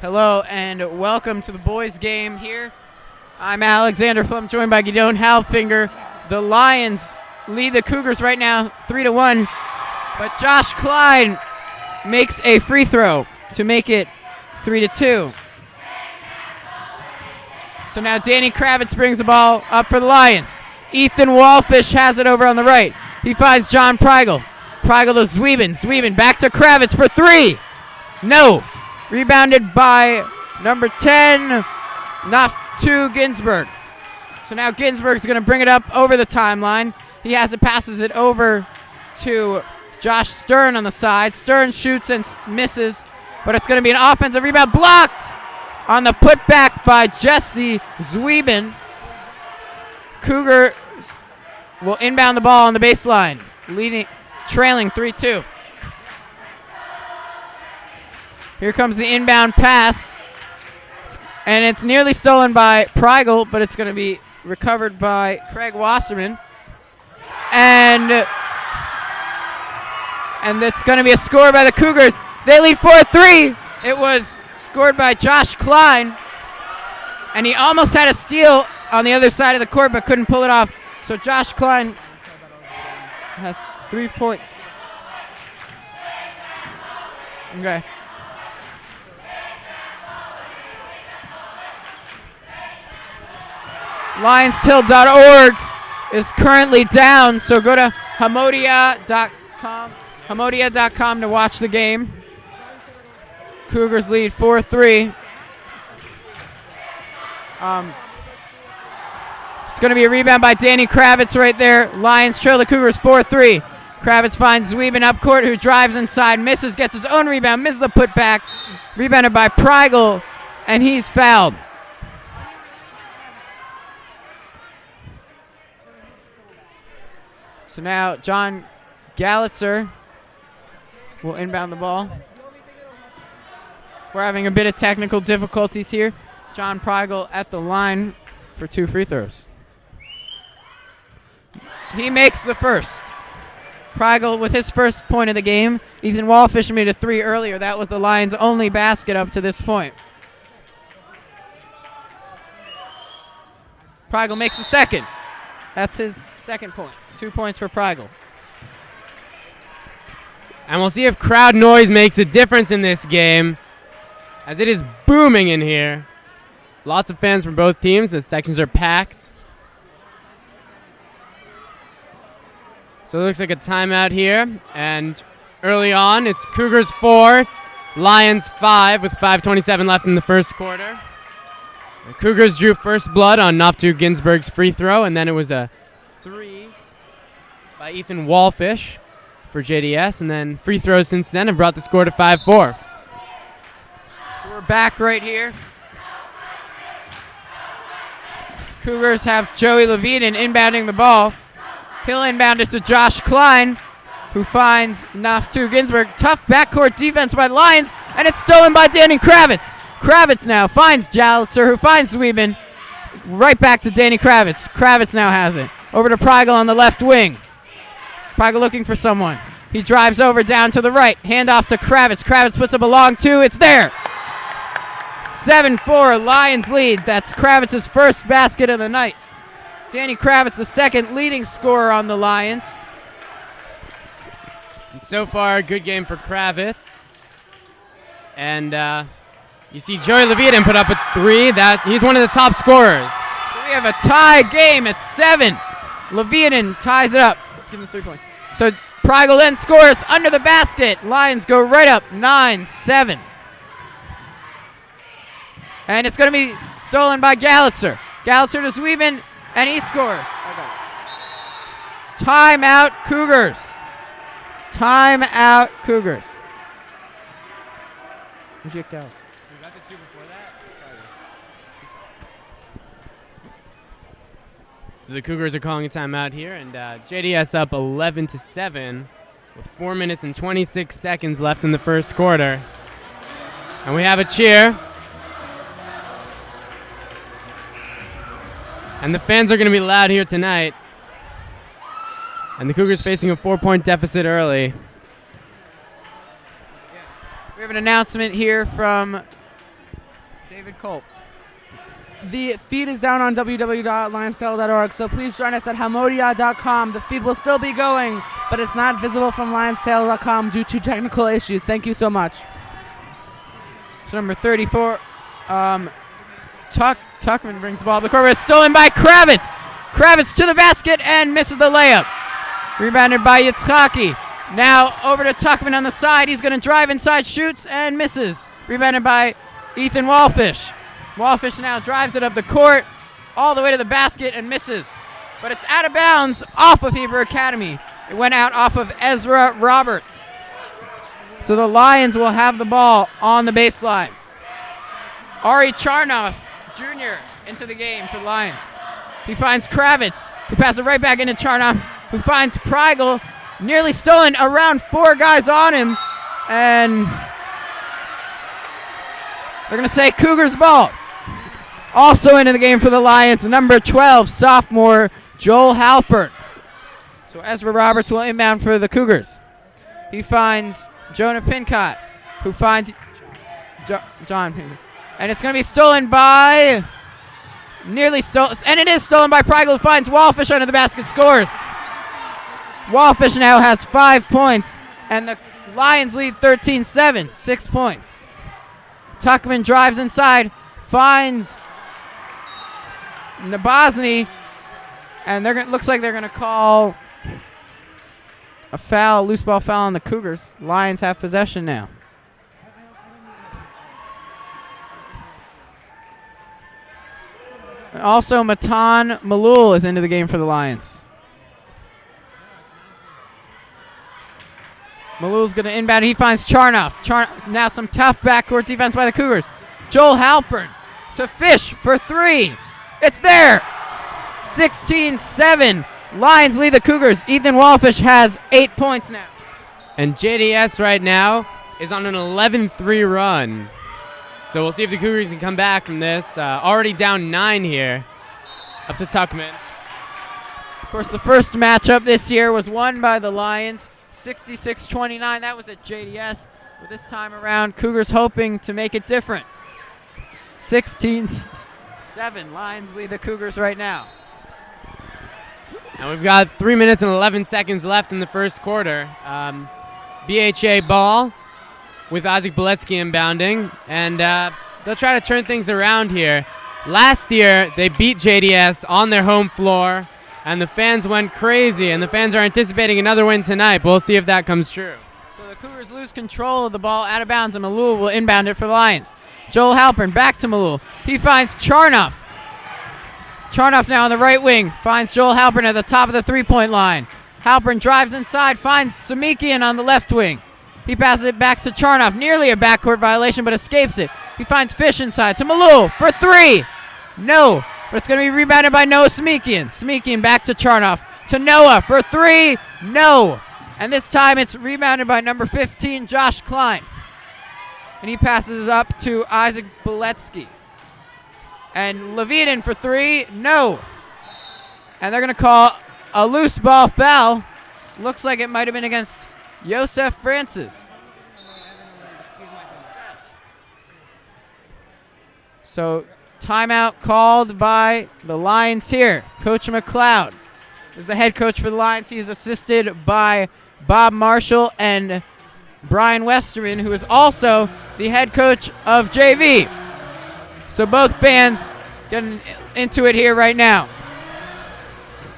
Hello and welcome to the boys' game here. I'm Alexander Flum, joined by Gidon Halbfinger. The Lions lead the Cougars right now 3-1, but Josh Klein makes a free throw to make it 3-2. So now Danny Kravitz brings the ball up for the Lions. Ethan Wallfish has it over on the right. He finds John Preigel. Preigel to Zwiebin. Zwiebin back to Kravitz for three. No. Rebounded by number 10, Naftu Ginsburg. So now Ginsburg's going to bring it up over the timeline. He has it, passes it over to Josh Stern on the side. Stern shoots and misses, but it's going to be an offensive rebound blocked on the putback by Jesse Zwiebin. Cougars will inbound the ball on the baseline, trailing 3-2. Here comes the inbound pass, and it's nearly stolen by Preigel, but it's going to be recovered by Craig Wasserman. And it's going to be a score by the Cougars. They lead 4-3. It was scored by Josh Klein, and he almost had a steal on the other side of the court, but couldn't pull it off. So Josh Klein has 3 points. Okay. LionsTilt.org is currently down, so go to Hamodiya.com to watch the game. Cougars lead 4-3. It's going to be a rebound by Danny Kravitz right there. Lions trail the Cougars 4-3. Kravitz finds Zwiebin up court, who drives inside, misses, gets his own rebound, misses the putback. Rebounded by Preigel, and he's fouled. So now John Gallitzer will inbound the ball. We're having a bit of technical difficulties here. John Preigel at the line for 2 free throws. He makes the first. Preigel with his first point of the game. Ethan Wallfish made a 3 earlier. That was the Lions' only basket up to this point. Preigel makes the second. That's his second point. 2 points for Preigel. And we'll see if crowd noise makes a difference in this game, as it is booming in here. Lots of fans from both teams. The sections are packed. So it looks like a timeout here. And early on, it's Cougars 4, Lions 5 with 5:27 left in the first quarter. The Cougars drew first blood on Naftu Ginsburg's free throw, and then it was a 3 by Ethan Wallfish for JDS, and then free throws since then have brought the score to 5-4. So we're back right here. Cougars have Joey Levine inbounding the ball. He'll inbound it to Josh Klein, who finds Naftu Ginsburg. Tough backcourt defense by the Lions, and it's stolen by Danny Kravitz. Kravitz now finds Gallitzer, who finds Zwiebin. Right back to Danny Kravitz. Kravitz now has it. Over to Preigel on the left wing. Preigel looking for someone. He drives over down to the right. Handoff to Kravitz. Kravitz puts up a long 2. It's there. 7-4, Lions lead. That's Kravitz's first basket of the night. Danny Kravitz, the second leading scorer on the Lions. And so far, a good game for Kravitz. And you see Joey Levine put up a 3. He's one of the top scorers. So we have a tie game at 7. Levine ties it up. Give him 3 points. So Preigel then scores under the basket. Lions go right up 9-7. And it's going to be stolen by Gallitzer. Gallitzer to Zwiebin, and he scores. Timeout Cougars. Timeout Cougars. Where'd you go? We got the 2 before that. So the Cougars are calling a timeout here, and JDS up 11-7 with 4 minutes and 26 seconds left in the first quarter. And we have a cheer. And the fans are going to be loud here tonight. And the Cougars facing a 4-point deficit early. We have an announcement here from David Culp. The feed is down on www.lionstale.org, so please join us at Hamodiya.com. The feed will still be going, but it's not visible from lionstale.com due to technical issues. Thank you so much. So number 34, Tuckman brings the ball up the court, but it's stolen by Kravitz. Kravitz to the basket and misses the layup. Rebounded by Yitzhaki. Now over to Tuckman on the side. He's going to drive inside, shoots, and misses. Rebounded by Ethan Wallfish. Wallfish now drives it up the court all the way to the basket and misses. But it's out of bounds off of Hebrew Academy. It went out off of Ezra Roberts. So the Lions will have the ball on the baseline. Ari Charnoff Jr. into the game for the Lions. He finds Kravitz, who passes it right back into Charnoff, who finds Prigel, nearly stolen, around 4 guys on him, and they're going to say Cougars ball. Also into the game for the Lions, number 12, sophomore Joel Halpern. So Ezra Roberts will inbound for the Cougars. He finds Jonah Pincott, who finds John Pincott. And it's going to be stolen by, nearly stolen, and it is stolen by Prigel, who finds Wallfish under the basket, scores. Wallfish now has 5 points, and the Lions lead 13-7, 6 points. Tuckman drives inside, finds Nabozny, and looks like they're going to call a foul, loose ball foul on the Cougars. Lions have possession now. Also, Matan Malul is into the game for the Lions. Malul's going to inbound. He finds Charnoff. Now some tough backcourt defense by the Cougars. Joel Halpern to Fish for 3. It's there. 16-7. Lions lead the Cougars. Ethan Wallfish has 8 points now. And JDS right now is on an 11-3 run. So we'll see if the Cougars can come back from this. Already down 9 here. Up to Tuckman. Of course, the first matchup this year was won by the Lions, 66-29. That was at JDS. But this time around, Cougars hoping to make it different. 16-7. Lions lead the Cougars right now. And we've got 3 minutes and 11 seconds left in the first quarter. BHA ball with Isaac Beletsky inbounding. And they'll try to turn things around here. Last year, they beat JDS on their home floor, and the fans went crazy, and the fans are anticipating another win tonight. But we'll see if that comes true. So the Cougars lose control of the ball out of bounds, and Malul will inbound it for the Lions. Joel Halpern back to Malul. He finds Charnoff. Charnoff now on the right wing. Finds Joel Halpern at the top of the three-point line. Halpern drives inside, finds Samikian on the left wing. He passes it back to Charnoff. Nearly a backcourt violation, but escapes it. He finds Fish inside to Malul for 3. No, but it's going to be rebounded by Noah Samikian. Samikian back to Charnoff. To Noah for 3. No. And this time it's rebounded by number 15, Josh Klein. And he passes up to Isaac Beletsky. And Levitin for 3. No. And they're going to call a loose ball foul. Looks like it might have been against Yosef Francis. So timeout called by the Lions here. Coach McLeod is the head coach for the Lions. He's assisted by Bob Marshall and Brian Westerman, who is also the head coach of JV. So both fans getting into it here right now.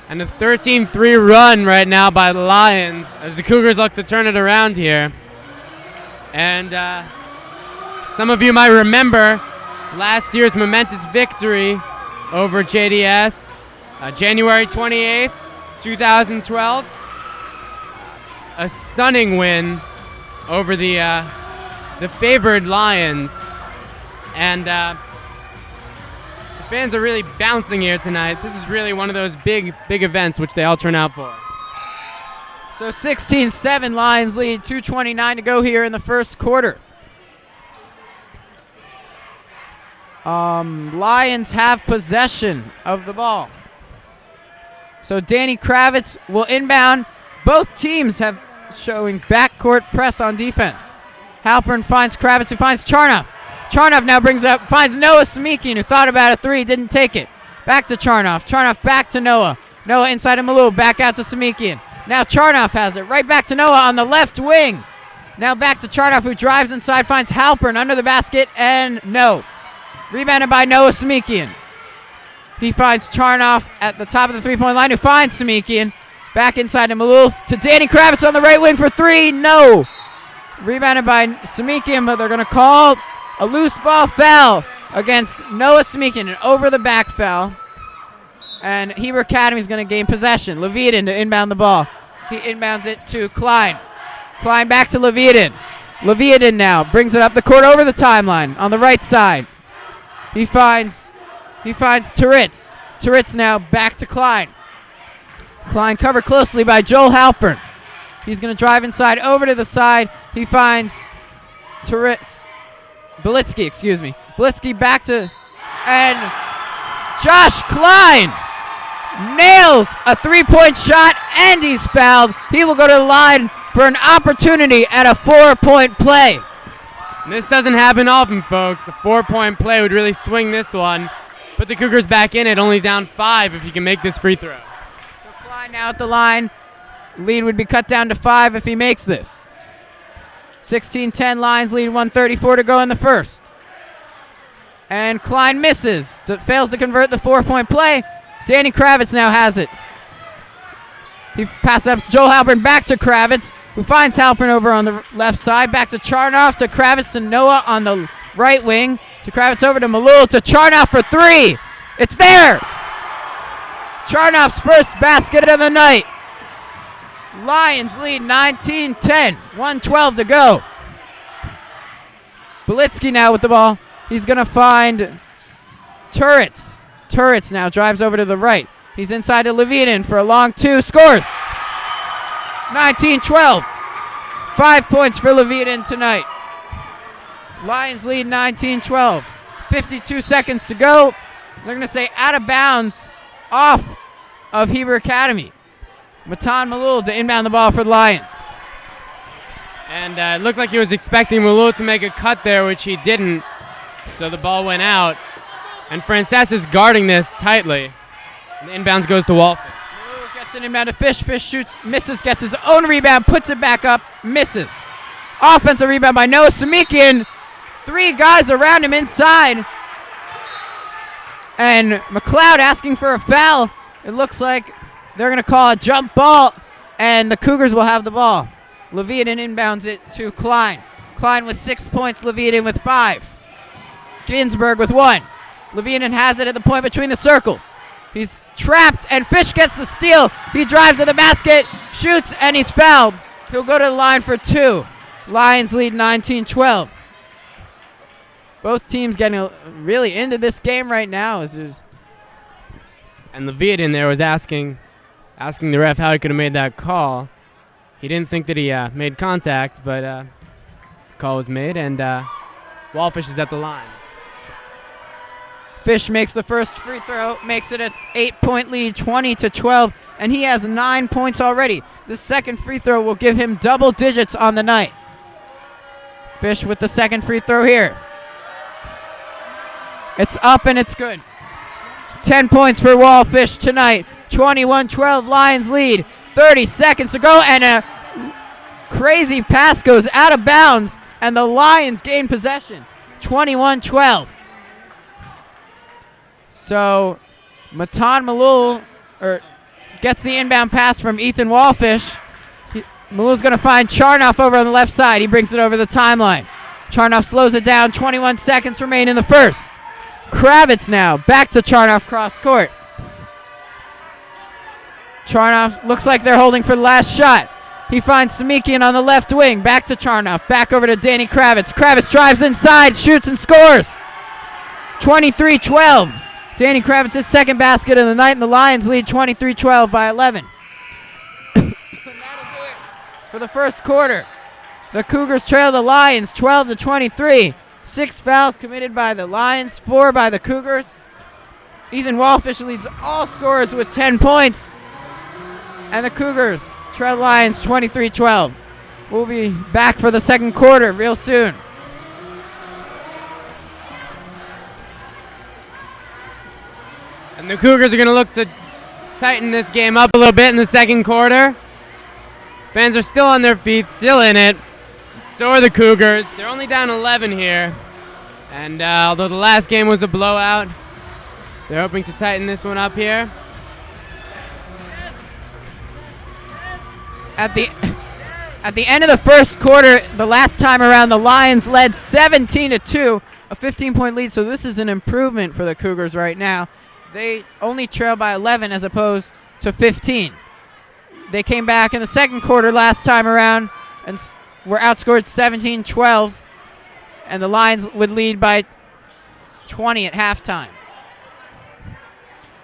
And a 13-3 run right now by the Lions as the Cougars look to turn it around here. And some of you might remember last year's momentous victory over JDS, January 28th, 2012. A stunning win over the favored Lions. And the fans are really bouncing here tonight. This is really one of those big events which they all turn out for. So 16-7, Lions lead, 2:29 to go here in the first quarter. Lions have possession of the ball. So Danny Kravitz will inbound. Both teams have showing backcourt press on defense. Halpern finds Kravitz, who finds Charnoff. Charnoff now brings it up, finds Noah Samikian, who thought about a three, didn't take it. Back to Charnoff. Charnoff back to Noah. Noah inside of Malou, back out to Samikian. Now Charnoff has it, right back to Noah on the left wing. Now back to Charnoff, who drives inside, finds Halpern under the basket, and no. Rebounded by Noah Samikian. He finds Charnoff at the top of the three-point line, who finds Samikian. Back inside to Malou, to Danny Kravitz on the right wing for three, no. Rebounded by Samikian, but they're going to call a loose ball foul against Noah Samikian, an over-the-back foul. And Heber Academy is going to gain possession. Levitin to inbound the ball. He inbounds it to Klein. Klein back to Levitin. Levitin now brings it up the court over the timeline on the right side. He finds Turitz. Turitz now back to Klein. Klein covered closely by Joel Halpern. He's going to drive inside over to the side. He finds Turitz. Belitsky, excuse me. Belitsky back to, and Josh Klein nails a three-point shot, and he's fouled. He will go to the line for an opportunity at a 4-point play. And this doesn't happen often, folks. A 4-point play would really swing this one. Put the Cougars back in it, only down 5 if he can make this free throw. So Klein now at the line. Lead would be cut down to 5 if he makes this. 16-10 Lions lead, 1:34 to go in the first. And Klein misses, fails to convert the 4-point play. Danny Kravitz now has it. He passes up to Joel Halpern, back to Kravitz, who finds Halpern over on the left side. Back to Charnoff, to Kravitz, to Noah on the right wing. To Kravitz over to Malul, to Charnoff for three. It's there! Charnoff's first basket of the night. Lions lead 19-10, 1:12 to go. Belitsky now with the ball. He's going to find Turitz. Turitz now drives over to the right. He's inside to Levitin for a long two. Scores! 19-12. 5 points for Levitin tonight. Lions lead 19-12. 52 seconds to go. They're going to say out of bounds off of Heber Academy. Matan Malul to inbound the ball for the Lions. And it looked like he was expecting Malul to make a cut there, which he didn't. So the ball went out. And Frances is guarding this tightly. And the inbounds goes to Walford. Malul gets an inbound to Fish. Fish shoots, misses, gets his own rebound, puts it back up, misses. Offensive rebound by Noah Samikian. 3 guys around him inside. And McLeod asking for a foul. It looks like they're going to call a jump ball, and the Cougars will have the ball. Levitin inbounds it to Klein. Klein with 6 points, Levitin with 5. Ginsberg with 1. Levitin has it at the point between the circles. He's trapped, and Fish gets the steal. He drives to the basket, shoots, and he's fouled. He'll go to the line for 2. Lions lead 19-12. Both teams getting really into this game right now. And Levitin there was asking the ref how he could have made that call. He didn't think that he made contact, but the call was made, and Wallfish is at the line. Fish makes the first free throw, makes it an 8-point lead, 20-12, and he has 9 points already. The second free throw will give him double digits on the night. Fish with the second free throw here. It's up and it's good. 10 points for Wallfish tonight. 21-12 Lions lead. 30 seconds to go, and a crazy pass goes out of bounds, and the Lions gain possession. 21-12. So Matan Malul gets the inbound pass from Ethan Wallfish. Malul's going to find Charnoff over on the left side. He brings it over the timeline. Charnoff slows it down. 21 seconds remain in the first. Kravitz now back to Charnoff cross court. Charnoff looks like they're holding for the last shot. He finds Samikian on the left wing. Back to Charnoff. Back over to Danny Kravitz. Kravitz drives inside, shoots and scores. 23-12. Danny Kravitz's second basket of the night, and the Lions lead 23-12 by 11. That'll do it for the first quarter. The Cougars trail the Lions 12-23. 6 fouls committed by the Lions, 4 by the Cougars. Ethan Wallfish leads all scorers with 10 points. And the Cougars trail the Lions 23-12. We'll be back for the second quarter real soon. And the Cougars are going to look to tighten this game up a little bit in the second quarter. Fans are still on their feet, still in it. So are the Cougars. They're only down 11 here. And although the last game was a blowout, they're hoping to tighten this one up here. At the end of the first quarter, the last time around, the Lions led 17-2, a 15-point lead. So this is an improvement for the Cougars right now. They only trail by 11 as opposed to 15. They came back in the second quarter last time around and were outscored 17-12, and the Lions would lead by 20 at halftime.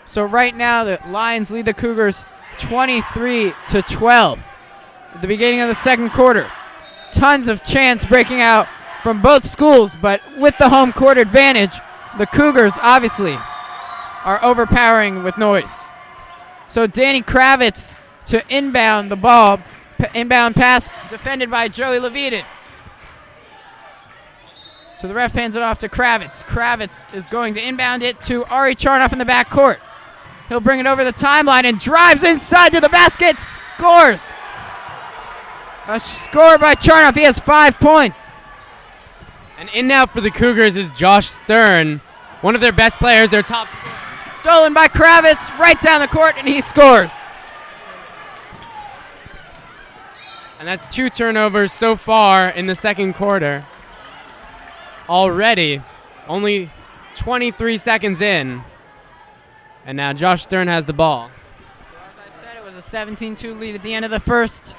So right now, the Lions lead the Cougars 23-12 at the beginning of the second quarter. Tons of chants breaking out from both schools, but with the home court advantage, the Cougars obviously are overpowering with noise. So Danny Kravitz to inbound the ball. Inbound pass defended by Joey Levitin. So the ref hands it off to Kravitz. Kravitz is going to inbound it to Ari Charnoff in the backcourt. He'll bring it over the timeline and drives inside to the basket. Scores. A score by Charnoff. He has 5 points. And in now for the Cougars is Josh Stern, one of their best players, their top scorer. Stolen by Kravitz right down the court, and he scores. And that's 2 turnovers so far in the second quarter. Already, only 23 seconds in. And now Josh Stern has the ball. So as I said, it was a 17-2 lead at the end of the first.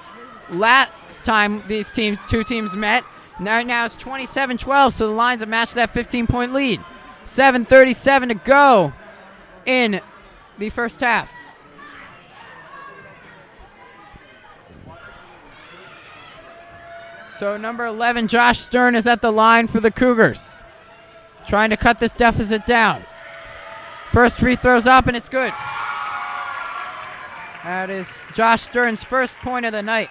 Last time these two teams met, now it's 27-12, so the Lions have matched that 15-point lead. 7:37 to go in the first half. So number 11, Josh Stern, is at the line for the Cougars, trying to cut this deficit down. First free throw's up, and it's good. That is Josh Stern's first point of the night.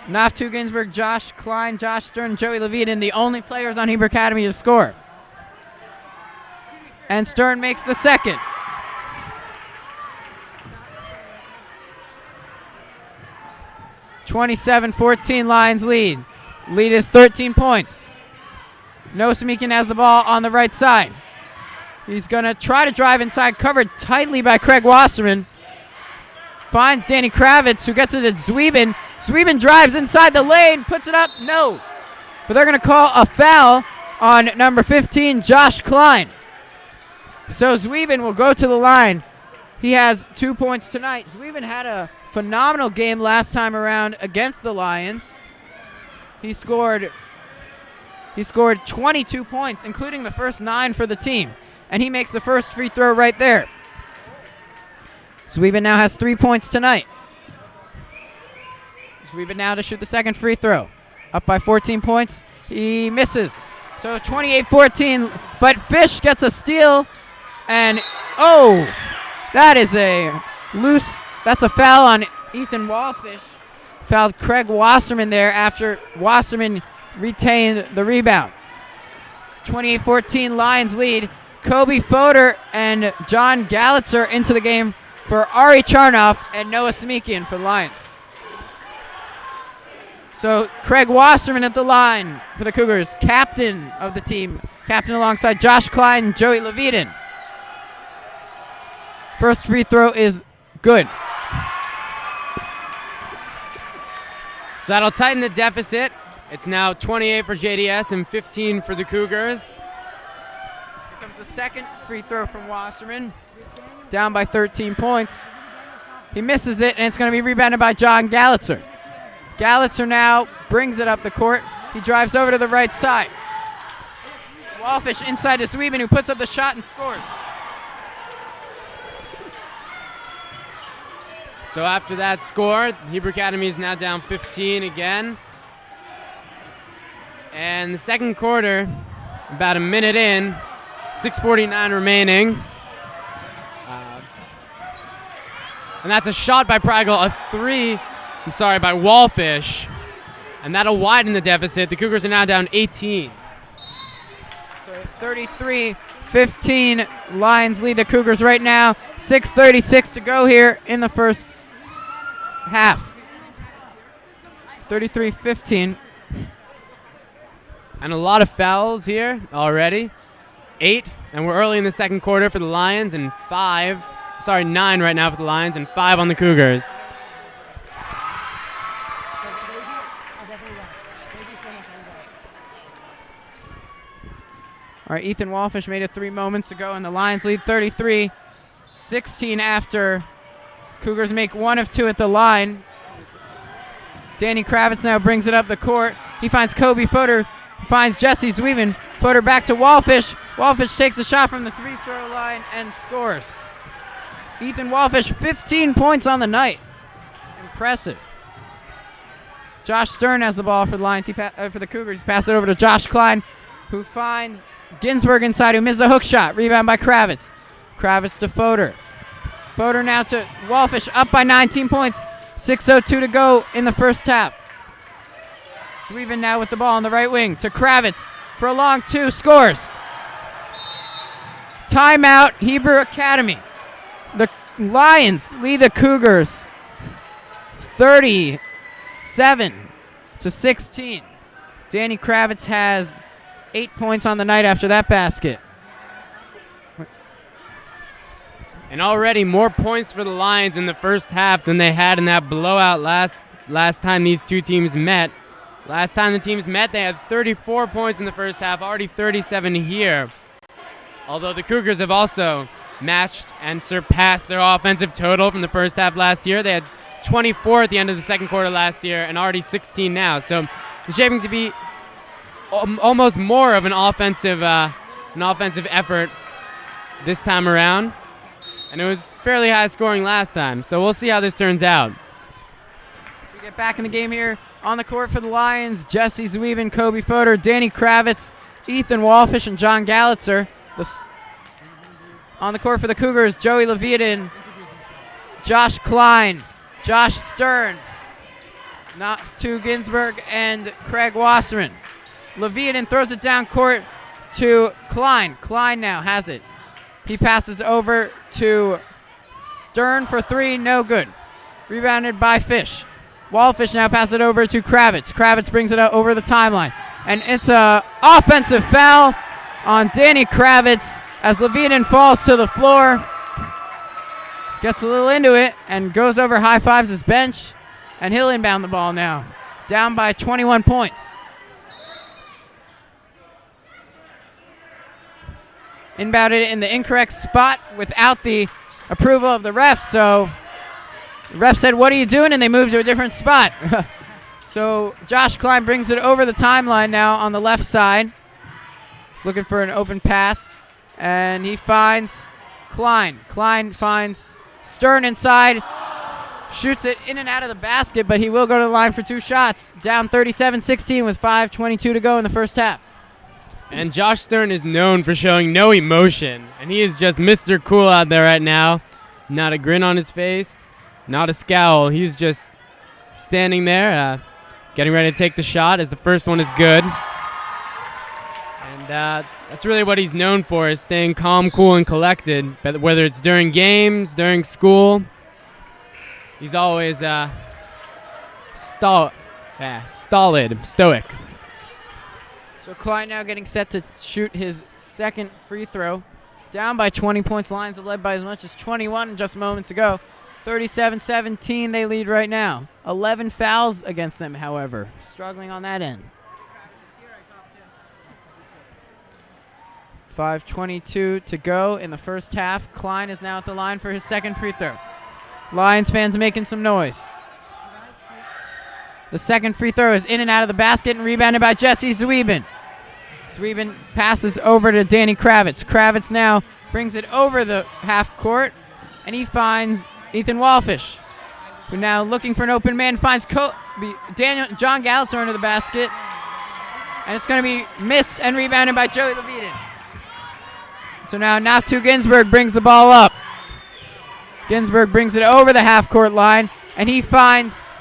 Naftu Ginsburg, Josh Klein, Josh Stern, Joey Levitin, the only players on Heber Academy to score. And Stern makes the second. (27-14) Lions lead. Lead is 13 points. Noah Samikian has the ball on the right side. He's going to try to drive inside, covered tightly by Craig Wasserman. Finds Danny Kravitz, who gets it at Zwiebin. Zwiebin drives inside the lane, puts it up, no. But they're going to call a foul on number 15, Josh Klein. So Zwiebin will go to the line. He has 2 points tonight. Zwiebin had a phenomenal game last time around against the Lions. He scored 22 points, including the first 9 for the team. And he makes the first free throw right there. Zwiebin now has 3 points tonight. Zwiebin now to shoot the second free throw. Up by 14 points. He misses. So 28-14, but Fish gets a steal. And, oh, that is that's a foul on Ethan Wallfish. Fouled Craig Wasserman there after Wasserman retained the rebound. 28-14 Lions lead. Kobe Fodor and John Gallitzer into the game for Ari Charnoff and Noah Samikian for the Lions. So Craig Wasserman at the line for the Cougars, captain of the team, captain alongside Josh Klein and Joey Levitin. First free throw is good. So that'll tighten the deficit. It's now 28 for JDS and 15 for the Cougars. Here comes the second free throw from Wasserman. Down by 13 points. He misses it, and it's going to be rebounded by John Gallitzer. Gallitzer now brings it up the court. He drives over to the right side. Wallfish inside to Zwiebin, who puts up the shot and scores. So after that score, Heber Academy is now down 15 again. And the second quarter, about a minute in, 6:49 remaining. And that's a shot by Prigel, by Wallfish. And that'll widen the deficit. The Cougars are now down 18. So 33-15, Lions lead the Cougars right now. 6:36 to go here in the first half. 33-15. And a lot of fouls here already. 8, and we're early in the second quarter for the Lions, and 9 right now for the Lions, and 5 on the Cougars. All right, Ethan Walfish made it 3 moments ago, and the Lions lead 33-16 after Cougars make 1 of 2 at the line. Danny Kravitz now brings it up the court. He finds Kobe Footer, finds Jesse Zwiebin. Footer back to Walfish. Walfish takes a shot from the 3-throw line and scores. Ethan Walfish, 15 points on the night. Impressive. Josh Stern has the ball for the Lions. For the Cougars, he passes it over to Josh Klein, who finds Ginsburg inside, who misses a hook shot. Rebound by Kravitz. Kravitz to Footer. Footer now to Walfish, up by 19 points. 6:02 to go in the first half. Zwiebin now with the ball on the right wing to Kravitz for a long 2, scores. Timeout, Hebrew Academy. The Lions lead the Cougars 37-16. Danny Kravitz has 8 points on the night after that basket. And already more points for the Lions in the first half than they had in that blowout last time these two teams met. Last time the teams met, they had 34 points in the first half, already 37 here. Although the Cougars have also matched and surpassed their offensive total from the first half last year. They had 24 at the end of the second quarter last year and already 16 now. So it's shaping to be almost more of an offensive effort this time around. And it was fairly high scoring last time. So we'll see how this turns out. We get back in the game here on the court for the Lions. Jesse Zwiebin, Kobe Footer, Danny Kravitz, Ethan Walfish, and John Gallitzer. On the court for the Cougars, Joey Leviathan, Josh Klein, Josh Stern, to Ginsburg, and Craig Wasserman. Leviathan throws it down court to Klein. Klein now has it. He passes over to Stern for 3, no good. Rebounded by Fish. Walfish now passes it over to Kravitz. Kravitz brings it over the timeline. And it's an offensive foul on Danny Kravitz as Leviathan falls to the floor. Gets a little into it and goes over, high-fives his bench. And he'll inbound the ball now. Down by 21 points. Inbounded it in the incorrect spot without the approval of the refs. So the ref said, "What are you doing?" And they moved to a different spot. So Josh Klein brings it over the timeline now on the left side. He's looking for an open pass. And he finds Klein. Klein finds Stern inside. Shoots it in and out of the basket, but he will go to the line for 2 shots. Down 37-16 with 5:22 to go in the first half. And Josh Stern is known for showing no emotion. And he is just Mr. Cool out there right now. Not a grin on his face. Not a scowl. He's just standing there, getting ready to take the shot as the first one is good. And that's really what he's known for, is staying calm, cool, and collected. But whether it's during games, during school, he's always stolid, stoic. So Klein now getting set to shoot his second free throw. Down by 20 points. Lions have led by as much as 21 just moments ago. 37-17 they lead right now. 11 fouls against them, however. Struggling on that end. 5:22 to go in the first half. Klein is now at the line for his second free throw. Lions fans making some noise. The second free throw is in and out of the basket and rebounded by Jesse Zwiebin. Zwiebin passes over to Danny Kravitz. Kravitz now brings it over the half court, and he finds Ethan Walfish, who now looking for an open man finds John Gallitzer under the basket, and it's going to be missed and rebounded by Joey Leviathan. So now Naftu Ginsburg brings the ball up. Ginsburg brings it over the half-court line, and he finds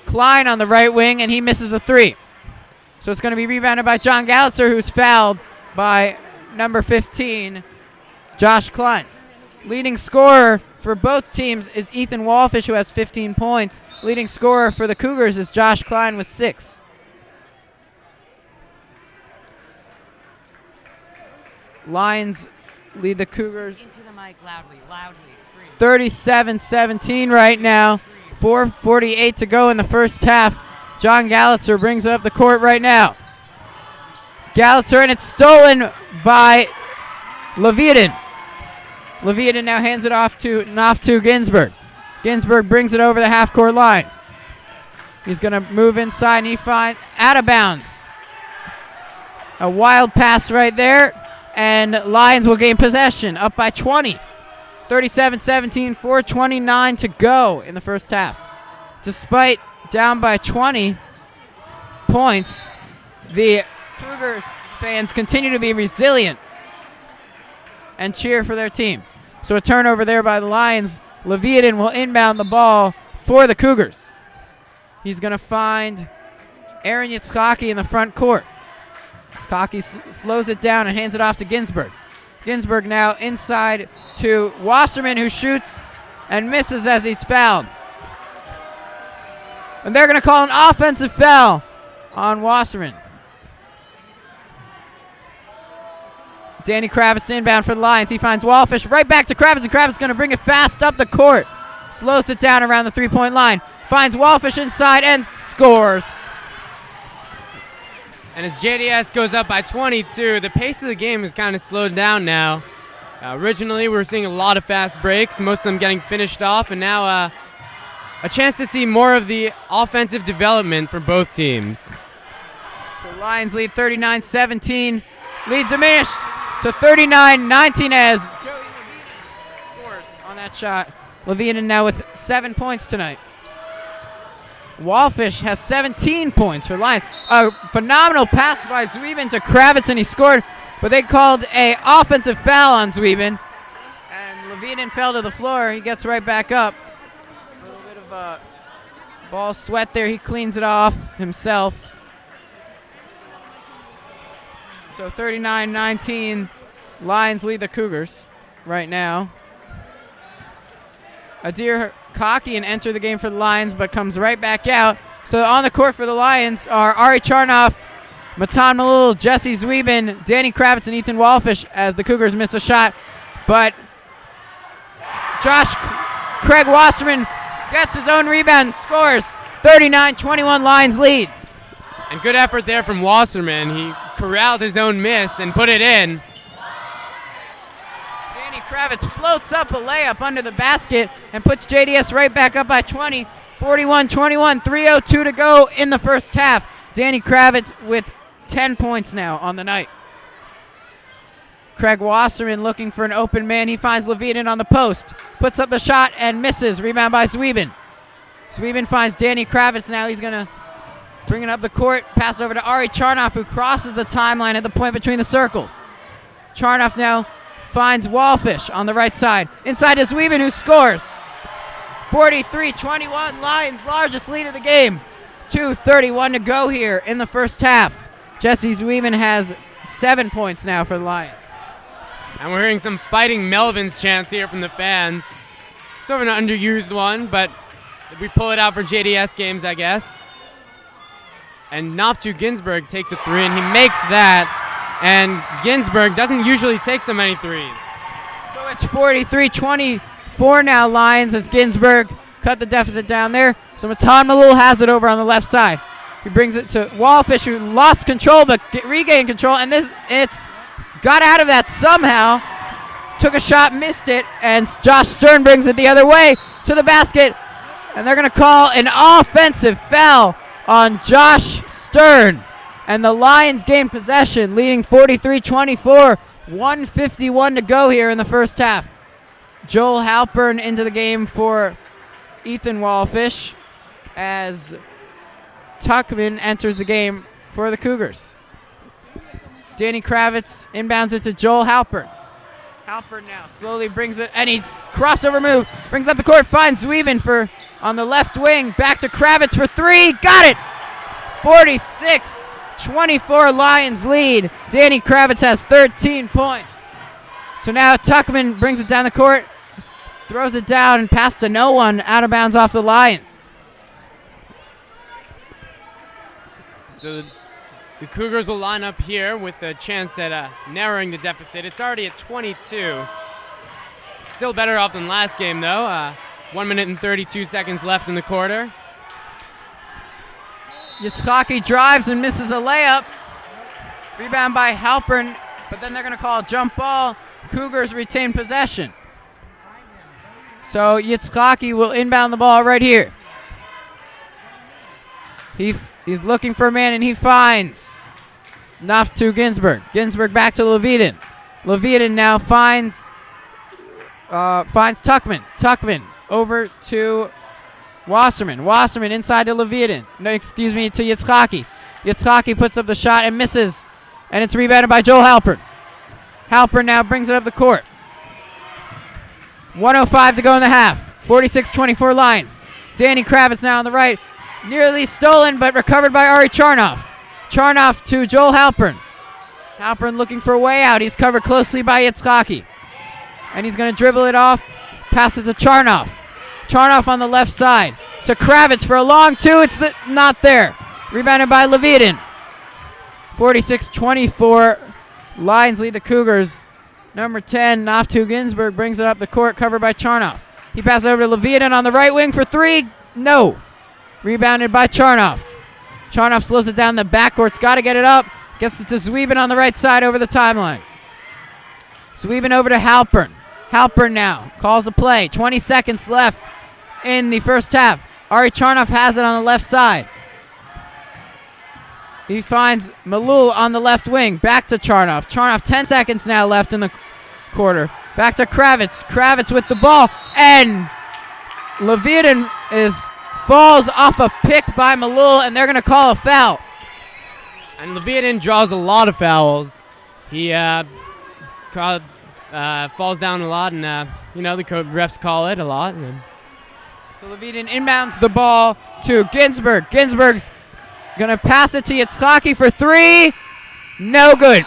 Klein on the right wing, and he misses a 3. So it's going to be rebounded by John Gallitzer, who's fouled by number 15, Josh Klein. Leading scorer for both teams is Ethan Wallfish, who has 15 points. Leading scorer for the Cougars is Josh Klein with 6. Lions lead the Cougars 37-17 right now. 4:48 to go in the first half. John Gallitzer brings it up the court right now. Gallitzer, and it's stolen by Levitin. Levitin now hands it off to Ginsberg. Ginsberg brings it over the half-court line. He's going to move inside, and he finds out of bounds. A wild pass right there, and Lions will gain possession, up by 20. 37-17, 4:29 to go in the first half. Despite down by 20 points, the Cougars fans continue to be resilient and cheer for their team. So a turnover there by the Lions. Levitin will inbound the ball for the Cougars. He's going to find Aaron Yitzhaki in the front court. Yitzhaki slows it down and hands it off to Ginsberg. Ginsberg now inside to Wasserman, who shoots and misses as he's fouled. And they're going to call an offensive foul on Wasserman. Danny Kravitz inbound for the Lions. He finds Wallfish right back to Kravitz, and Kravitz is going to bring it fast up the court. Slows it down around the three-point line. Finds Wallfish inside and scores. And as JDS goes up by 22, the pace of the game has kind of slowed down now. Originally, we were seeing a lot of fast breaks, most of them getting finished off, and now a chance to see more of the offensive development for both teams. So Lions lead 39-17. Lead diminished to 39-19 as Joey Levitin scores on that shot. Levitin now with 7 points tonight. Wallfish has 17 points for Lions. A phenomenal pass by Zwiebin to Kravitz, and he scored, but they called a offensive foul on Zwiebin. And Levitin fell to the floor. He gets right back up. A little bit of ball sweat there. He cleans it off himself. So 39-19, Lions lead the Cougars right now. Adir Kakian entered the game for the Lions, but comes right back out. So on the court for the Lions are Ari Charnoff, Matan Malul, Jesse Zwiebin, Danny Kravitz, and Ethan Wallfish as the Cougars miss a shot. But Craig Wasserman gets his own rebound and scores. 39-21 Lions lead. And good effort there from Wasserman. He corralled his own miss and put it in. Danny Kravitz floats up a layup under the basket and puts JDS right back up by 20. 41-21, 3:02 to go in the first half. Danny Kravitz with 10 points now on the night. Craig Wasserman looking for an open man. He finds Levitin on the post. Puts up the shot and misses. Rebound by Zwiebin. Zwiebin finds Danny Kravitz now. He's going to bring it up the court. Pass over to Ari Charnoff, who crosses the timeline at the point between the circles. Charnoff now finds Wallfish on the right side. Inside to Zwiebin, who scores. 43-21, Lions' largest lead of the game. 2:31 to go here in the first half. Jesse Zwiebin has 7 points now for the Lions. And we're hearing some Fighting Melvins chants here from the fans. Sort of an underused one, but we pull it out for JDS games, I guess. And Naftu Ginsberg takes a three, and he makes that. And Ginsberg doesn't usually take so many threes. So it's 43-24 now, Lions, as Ginsberg cut the deficit down there. So Matan Malul has it over on the left side. He brings it to Wallfish, who lost control but regained control, and it's got out of that somehow. Took a shot, missed it, and Josh Stern brings it the other way to the basket. And they're going to call an offensive foul on Josh Stern. And the Lions gain possession, leading 43-24, 1:51 to go here in the first half. Joel Halpern into the game for Ethan Wallfish as Tuckman enters the game for the Cougars. Danny Kravitz inbounds it to Joel Halpern. Halpern now slowly brings it, and he's crossover move, brings up the court, finds Zwiebin for on the left wing, back to Kravitz for three, got it! 46, 24 Lions lead. Danny Kravitz has 13 points. So now Tuckman brings it down the court, throws it down and pass to no one, out of bounds off the Lions. So the Cougars will line up here with a chance at narrowing the deficit. It's already at 22. Still better off than last game, though. 1 minute and 32 seconds left in the quarter. Yitzhaki drives and misses a layup. Rebound by Halpern, but then they're going to call a jump ball. Cougars retain possession. So Yitzhaki will inbound the ball right here. He's looking for a man, and he finds Naftu Ginsburg. Ginsburg back to Levitin. Levitin now finds Tuckman. Tuckman over to Wasserman. Wasserman inside to Levitin. No, excuse me, to Yitzhaki. Yitzhaki puts up the shot and misses, and it's rebounded by Joel Halpern. Halpern now brings it up the court. 1:05 to go in the half. 46-24 Lions. Danny Kravitz now on the right. Nearly stolen, but recovered by Ari Charnoff. Charnoff to Joel Halpern. Halpern looking for a way out. He's covered closely by Yitzhaki. And he's going to dribble it off. Pass it to Charnoff. Charnoff on the left side. To Kravitz for a long two. It's not there. Rebounded by Levitin. 46-24. Lions lead the Cougars. Number 10, Naftu Ginsburg, brings it up the court, covered by Charnoff. He passes over to Levitin on the right wing for three. No. Rebounded by Charnoff. Charnoff slows it down the backcourt's got to get it up. Gets it to Zwiebin on the right side over the timeline. Zwiebin over to Halpern. Halpern now calls the play. 20 seconds left in the first half. Ari Charnoff has it on the left side. He finds Malul on the left wing. Back to Charnoff. Charnoff, 10 seconds now left in the quarter. Back to Kravitz. Kravitz with the ball. And Levitin falls off a pick by Malul, and they're going to call a foul. And Levitin draws a lot of fouls. He falls down a lot, and the refs call it a lot. So Levitin inbounds the ball to Ginsburg. Ginsburg's going to pass it to Yitzhaki for three. No good.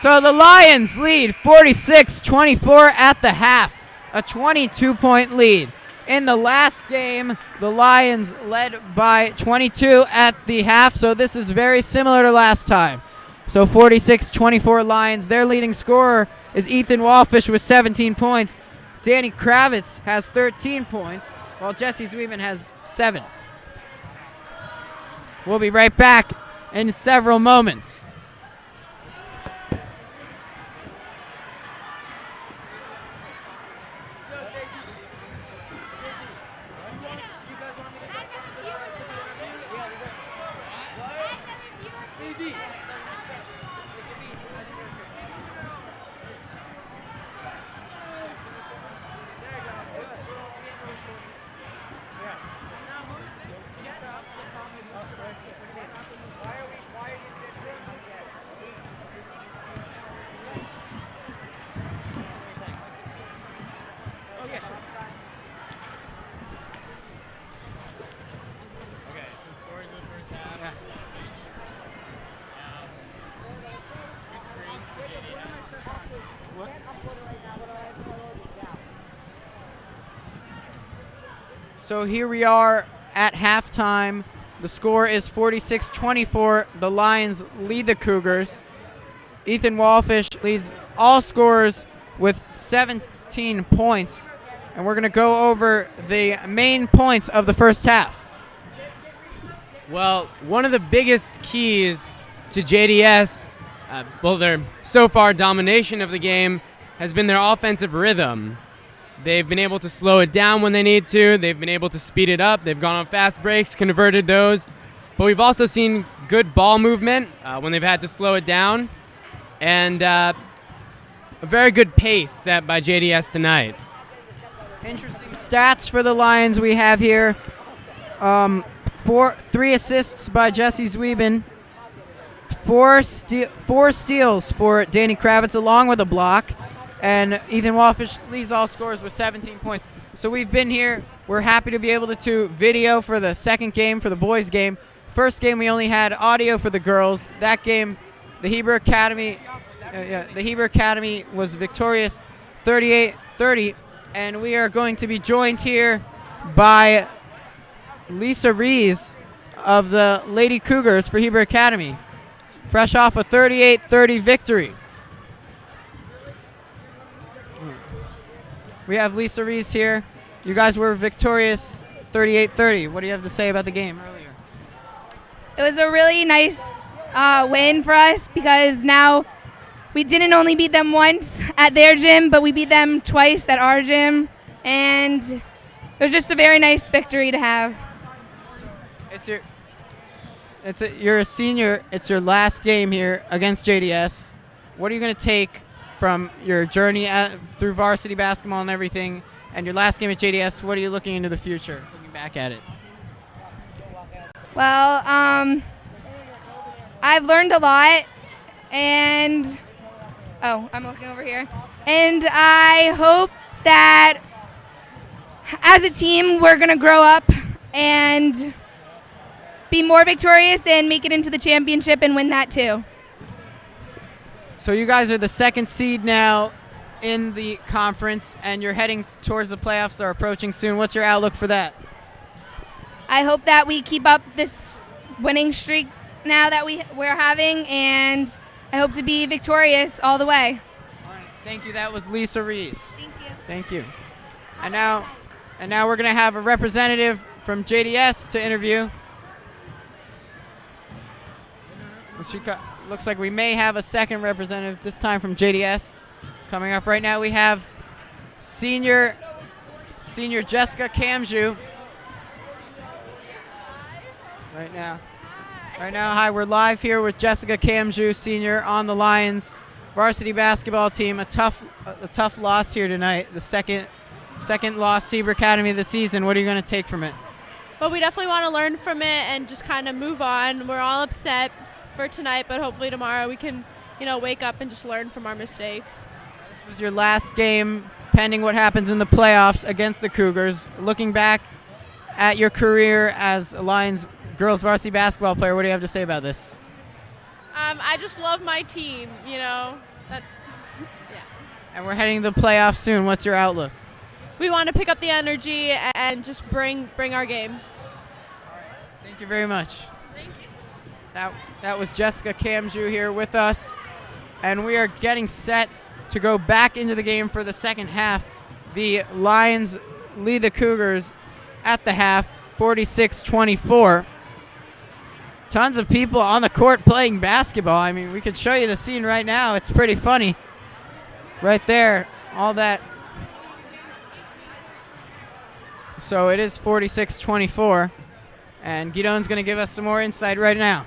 So the Lions lead 46-24 at the half. A 22-point lead. In the last game, the Lions led by 22 at the half, so this is very similar to last time. So 46-24 Lions. Their leading scorer is Ethan Wallfish with 17 points. Danny Kravitz has 13 points, while Jesse Zwiebin has 7. We'll be right back in several moments. So here we are at halftime. The score is 46-24. The Lions lead the Cougars. Ethan Wallfish leads all scorers with 17 points. And we're going to go over the main points of the first half. Well, one of the biggest keys to JDS, their so far domination of the game, has been their offensive rhythm. They've been able to slow it down when they need to. They've been able to speed it up. They've gone on fast breaks, converted those. But we've also seen good ball movement when they've had to slow it down. And a very good pace set by JDS tonight. Interesting stats for the Lions we have here. 3 assists by Jesse Zwiebin. 4 steals for Danny Kravitz along with a block. And Ethan Wallfish leads all scorers with 17 points. So we've been here. We're happy to be able to video for the second game, for the boys' game, first game we only had audio for the girls. That game, the Hebrew Academy was victorious 38-30, and we are going to be joined here by Lisa Rees of the Lady Cougars for Hebrew Academy, fresh off a 38-30 victory. We have Lisa Rees here. You guys were victorious 38-30. What do you have to say about the game earlier? It was a really nice win for us because now we didn't only beat them once at their gym, but we beat them twice at our gym, and it was just a very nice victory to have. You're a senior. It's your last game here against JDS. What are you going to take from your journey through varsity basketball and everything, and your last game at JDS? What are you looking into the future, looking back at it? Well, I've learned a lot, and I'm looking over here. And I hope that as a team we're going to grow up and be more victorious and make it into the championship and win that too. So you guys are the second seed now in the conference, and you're heading towards the playoffs, are approaching soon. What's your outlook for that? I hope that we keep up this winning streak now that we're having, and I hope to be victorious all the way. All right, thank you. That was Lisa Rees. Thank you. Thank you. And now we're going to have a representative from JDS to interview. Looks like we may have a second representative, this time from JDS. Coming up right now, we have senior Jessica Kamju. Right now, hi, we're live here with Jessica Kamju, senior, on the Lions varsity basketball team. A tough loss here tonight, the second loss to Hebrew Academy of the season. What are you going to take from it? Well, we definitely want to learn from it and just kind of move on. We're all upset for tonight, but hopefully tomorrow we can, wake up and just learn from our mistakes. This was your last game, pending what happens in the playoffs against the Cougars. Looking back at your career as a Lions girls varsity basketball player, what do you have to say about this? I just love my team, yeah. And we're heading to the playoffs soon. What's your outlook? We want to pick up the energy and just bring our game. All right. Thank you very much. Thank you. That was Jessica Kamju here with us, and we are getting set to go back into the game for the second half. The Lions lead the Cougars at the half, 46-24. Tons of people on the court playing basketball. I mean, we could show you the scene right now. It's pretty funny. Right there, all that. So it is 46-24, and Gidon's going to give us some more insight right now.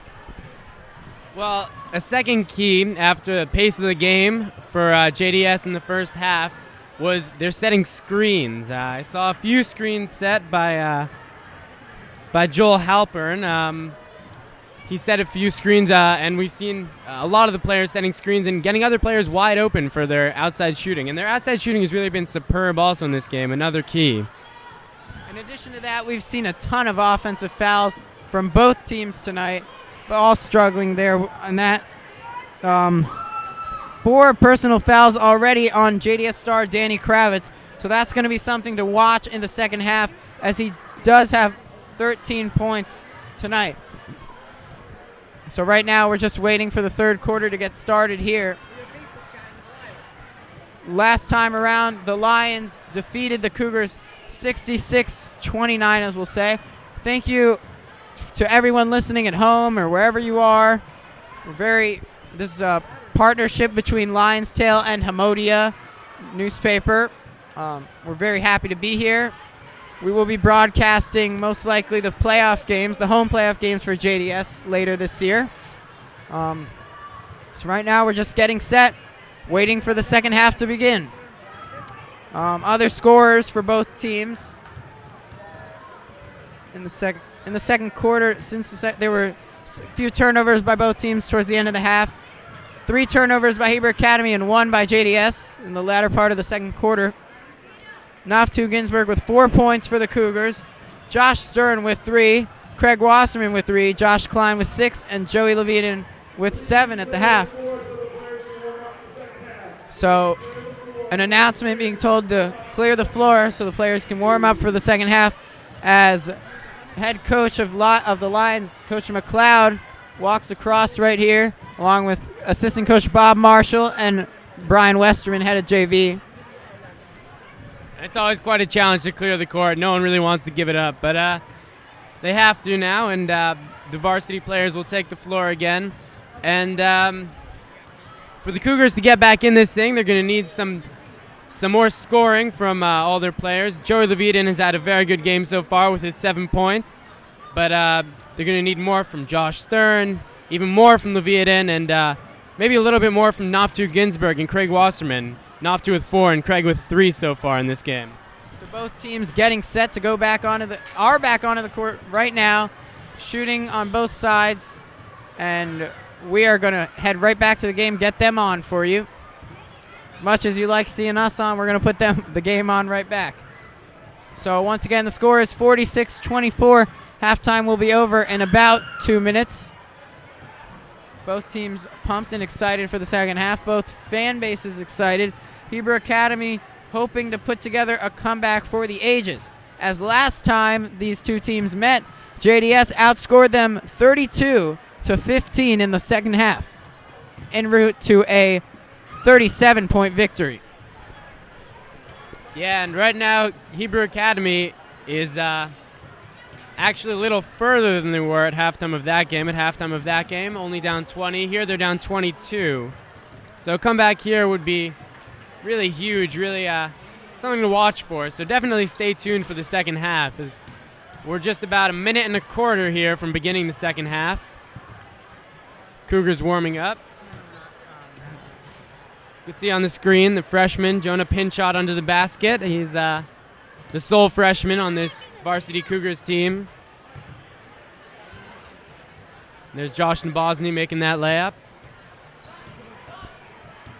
Well, a second key after the pace of the game for JDS in the first half was they're setting screens. I saw a few screens set by Joel Halpern. He set a few screens, and we've seen a lot of the players setting screens and getting other players wide open for their outside shooting. And their outside shooting has really been superb also in this game, another key. In addition to that, we've seen a ton of offensive fouls from both teams tonight, but all struggling there on that. 4 personal fouls already on JDS star Danny Kravitz, so that's going to be something to watch in the second half, as he does have 13 points tonight. So right now we're just waiting for the third quarter to get started here. Last time around, the Lions defeated the Cougars 66-29, as we'll say. Thank you to everyone listening at home or wherever you are. This is a partnership between Lions, Tale and Hamodiya newspaper. We're very happy to be here. We will be broadcasting most likely the playoff games, the home playoff games for JDS later this year. So right now we're just getting set, waiting for the second half to begin. Other scorers for both teams in the second quarter. There were a few turnovers by both teams towards the end of the half. 3 turnovers by Hebrew Academy and 1 by JDS in the latter part of the second quarter. Naftu Ginsburg with 4 points for the Cougars. Josh Stern with 3. Craig Wasserman with 3, Josh Klein with 6, and Joey Levitin with 7 at the half. So an announcement being told to clear the floor so the players can warm up for the second half as head coach of the Lions, Coach McLeod, walks across right here along with assistant coach Bob Marshall and Brian Westerman, head of JV. It's always quite a challenge to clear the court. No one really wants to give it up, but they have to now, and the varsity players will take the floor again. And for the Cougars to get back in this thing, they're going to need some more scoring from all their players. Joey Levitin has had a very good game so far with his 7 points, but they're going to need more from Josh Stern, even more from Levitin, and maybe a little bit more from Naftu Ginsberg and Craig Wasserman. Naftu with 4 and Craig with 3 so far in this game. So both teams getting set to go back onto the court right now, shooting on both sides, and we are going to head right back to the game, get them on for you. As much as you like seeing us on, we're going to put the game on right back. So once again, the score is 46-24. Halftime will be over in about 2 minutes. Both teams pumped and excited for the second half. Both fan bases excited. Hebrew Academy hoping to put together a comeback for the ages. As last time these two teams met, JDS outscored them 32-15 in the second half, en route to a 37-point victory. Yeah, and right now Hebrew Academy is actually a little further than they were at halftime of that game. At halftime of that game, only down 20. Here they're down 22. So a comeback here would be really huge, really something to watch for. So definitely stay tuned for the second half, as we're just about a minute and a quarter here from beginning the second half. Cougars warming up. You can see on the screen the freshman, Jonah Pinchot, under the basket. He's the sole freshman on this varsity Cougars team. There's Josh Bosney making that layup.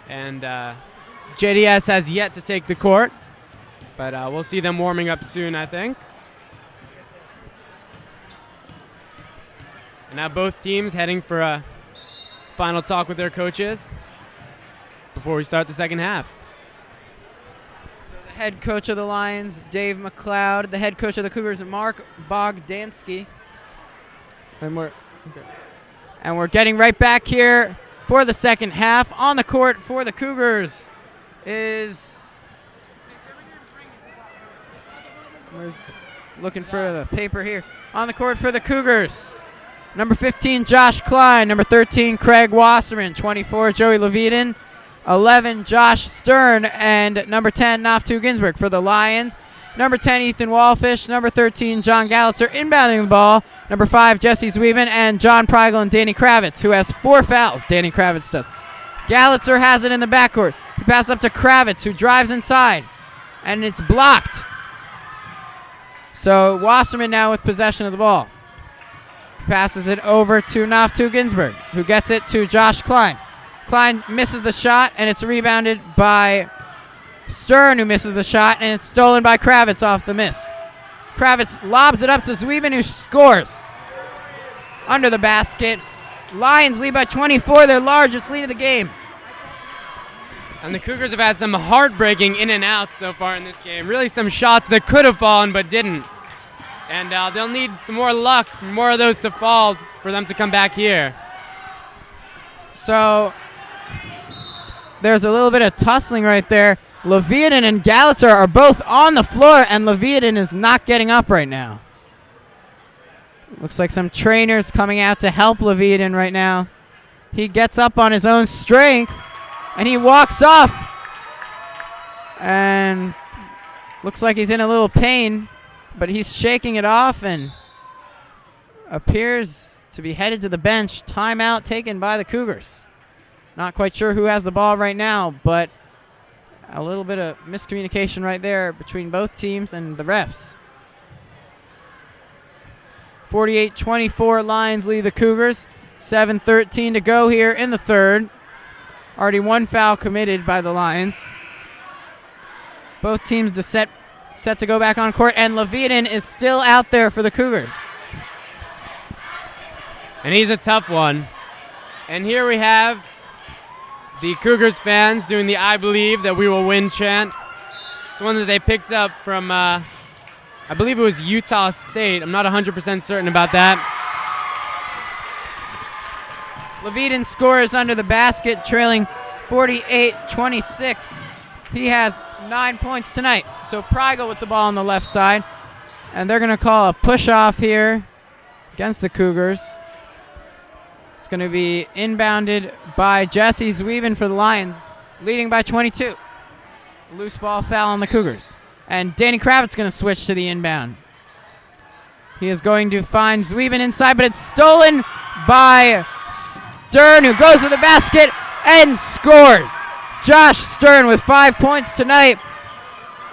And JDS has yet to take the court, but we'll see them warming up soon, I think. And now both teams heading for a final talk with their coaches before we start the second half. The head coach of the Lions, Dave McLeod. The head coach of the Cougars, Mark Bogdansky. And we're getting right back here for the second half. On the court for the Cougars is... looking for the paper here. On the court for the Cougars, number 15, Josh Klein. Number 13, Craig Wasserman. 24, Joey Levitin. 11, Josh Stern, and number 10, Naftu Ginsberg. For the Lions, number 10, Ethan Wallfish. Number 13, John Gallitzer inbounding the ball. Number 5, Jesse Zwiebin, and John Preigel and Danny Kravitz, who has 4 fouls. Danny Kravitz does. Gallitzer has it in the backcourt. He passes up to Kravitz, who drives inside, and it's blocked. So Wasserman now with possession of the ball. Passes it over to Naftu Ginsberg, who gets it to Josh Klein. Klein misses the shot, and it's rebounded by Stern, who misses the shot, and it's stolen by Kravitz off the miss. Kravitz lobs it up to Zwiebin, who scores. Under the basket. Lions lead by 24, their largest lead of the game. And the Cougars have had some heartbreaking in and outs so far in this game. Really some shots that could have fallen but didn't. And they'll need some more luck, more of those to fall for them to come back here. So there's a little bit of tussling right there. Levitin and Gallitzer are both on the floor, and Levitin is not getting up right now. Looks like some trainers coming out to help Levitin right now. He gets up on his own strength, and he walks off. And looks like he's in a little pain, but he's shaking it off and appears to be headed to the bench. Timeout taken by the Cougars. Not quite sure who has the ball right now, but a little bit of miscommunication right there between both teams and the refs. 48-24, Lions lead the Cougars. 7:13 to go here in the third. Already one foul committed by the Lions. Both teams set to go back on court, and Levitin is still out there for the Cougars. And he's a tough one. And here we have the Cougars fans doing the "I believe that we will win" chant. It's one that they picked up from, I believe it was Utah State. I'm not 100% certain about that. Levitin scores under the basket, trailing 48-26. He has 9 points tonight. So Prigel with the ball on the left side. And they're going to call a push-off here against the Cougars. It's going to be inbounded by Jesse Zwieben for the Lions, leading by 22. Loose ball foul on the Cougars. And Danny Kravitz going to switch to the inbound. He is going to find Zwieben inside, but it's stolen by Stern, who goes to the basket and scores. Josh Stern with 5 points tonight.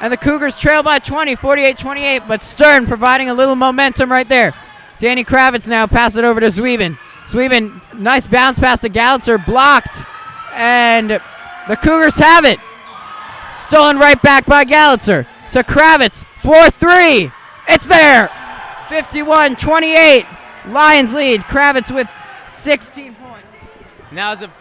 And the Cougars trail by 20, 48-28, but Stern providing a little momentum right there. Danny Kravitz now passes it over to Zwieben. Zwieben, nice bounce pass to Gallitzer, blocked, and the Cougars have it. Stolen right back by Gallitzer to Kravitz for 3. It's there. 51-28. Lions lead. Kravitz with 16 points. Now it's a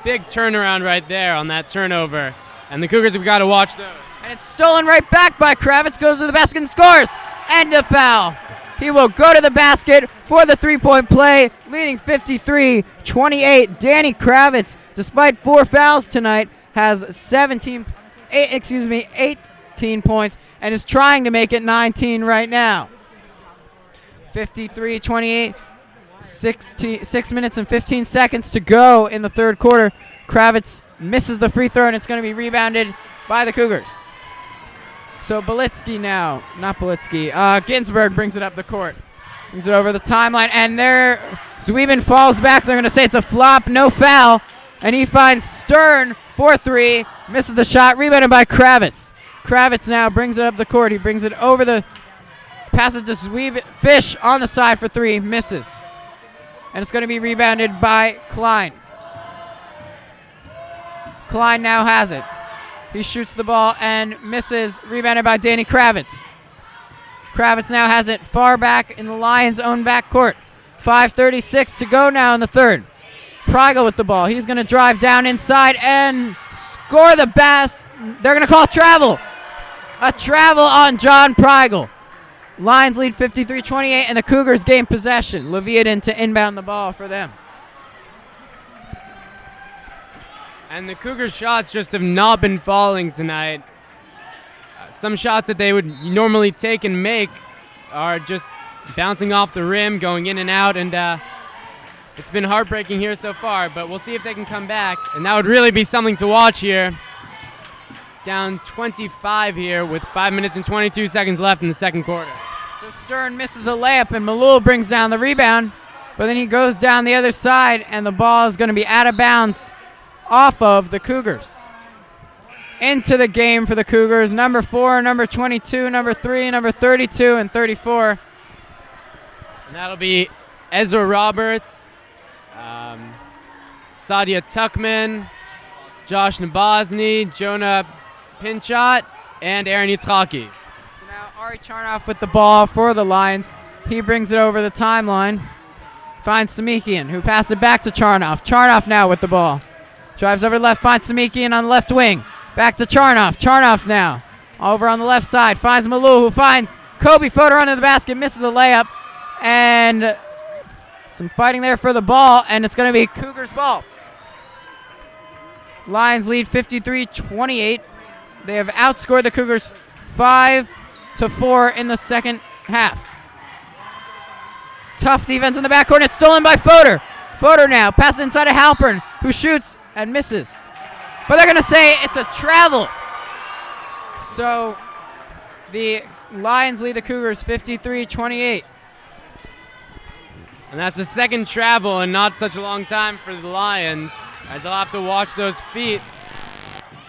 big turnaround right there on that turnover. And the Cougars have got to watch those. And it's stolen right back by Kravitz, goes to the basket and scores. And a foul. He will go to the basket for the three-point play, leading 53-28. Danny Kravitz, despite 4 fouls tonight, has 18 points and is trying to make it 19 right now. 53-28, 6 minutes and 15 seconds to go in the third quarter. Kravitz misses the free throw, and it's going to be rebounded by the Cougars. So Ginsburg brings it up the court. Brings it over the timeline, and there Zwieben falls back. They're going to say it's a flop, no foul. And he finds Stern for 3, misses the shot, rebounded by Kravitz. Kravitz now brings it up the court. He brings it over the, passes to Zwieben, Fish on the side for 3, misses. And it's going to be rebounded by Klein. Klein now has it. He shoots the ball and misses, rebounded by Danny Kravitz. Kravitz now has it far back in the Lions' own backcourt. 5:36 to go now in the third. Prigel with the ball. He's going to drive down inside and score the best. They're going to call travel. A travel on John Prigel. Lions lead 53-28, and the Cougars gain possession. Levitin to inbound the ball for them. And the Cougars' shots just have not been falling tonight. Some shots that they would normally take and make are just bouncing off the rim, going in and out, and it's been heartbreaking here so far, but we'll see if they can come back, and that would really be something to watch here. Down 25 here with 5 minutes and 22 seconds left in the second quarter. So Stern misses a layup, and Malul brings down the rebound, but then he goes down the other side, and the ball is going to be out of bounds off of the Cougars. Into the game for the Cougars, number 4, number 22, number 3, number 32, and 34. And that'll be Ezra Roberts, Sadia Tuckman, Josh Nabozny, Jonah Pinchot, and Aaron Yitzhaki. So now Ari Charnoff with the ball for the Lions. He brings it over the timeline. Finds Samikian, who passed it back to Charnoff. Charnoff now with the ball. Drives over left, finds Samikian on the left wing. Back to Charnoff. Charnoff now over on the left side. Finds Malou, who finds Kobe Fodor under the basket. Misses the layup. And some fighting there for the ball. And it's going to be Cougars ball. Lions lead 53-28. They have outscored the Cougars 5-4 in the second half. Tough defense in the backcourt. It's stolen by Fodor. Fodor now passes inside to Halpern, who shoots and misses. But they're going to say it's a travel. So the Lions lead the Cougars 53-28. And that's the second travel in not such a long time for the Lions, as they'll have to watch those feet.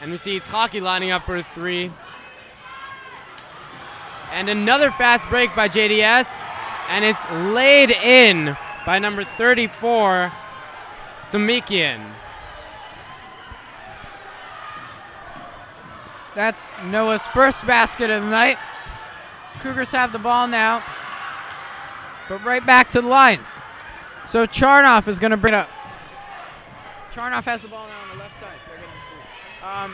And we see it's Hockey lining up for a 3. And another fast break by JDS. And it's laid in by number 34, Samikian. That's Noah's first basket of the night. Cougars have the ball now. But right back to the Lions. So Charnoff is going to bring it up. Charnoff has the ball now on the left side.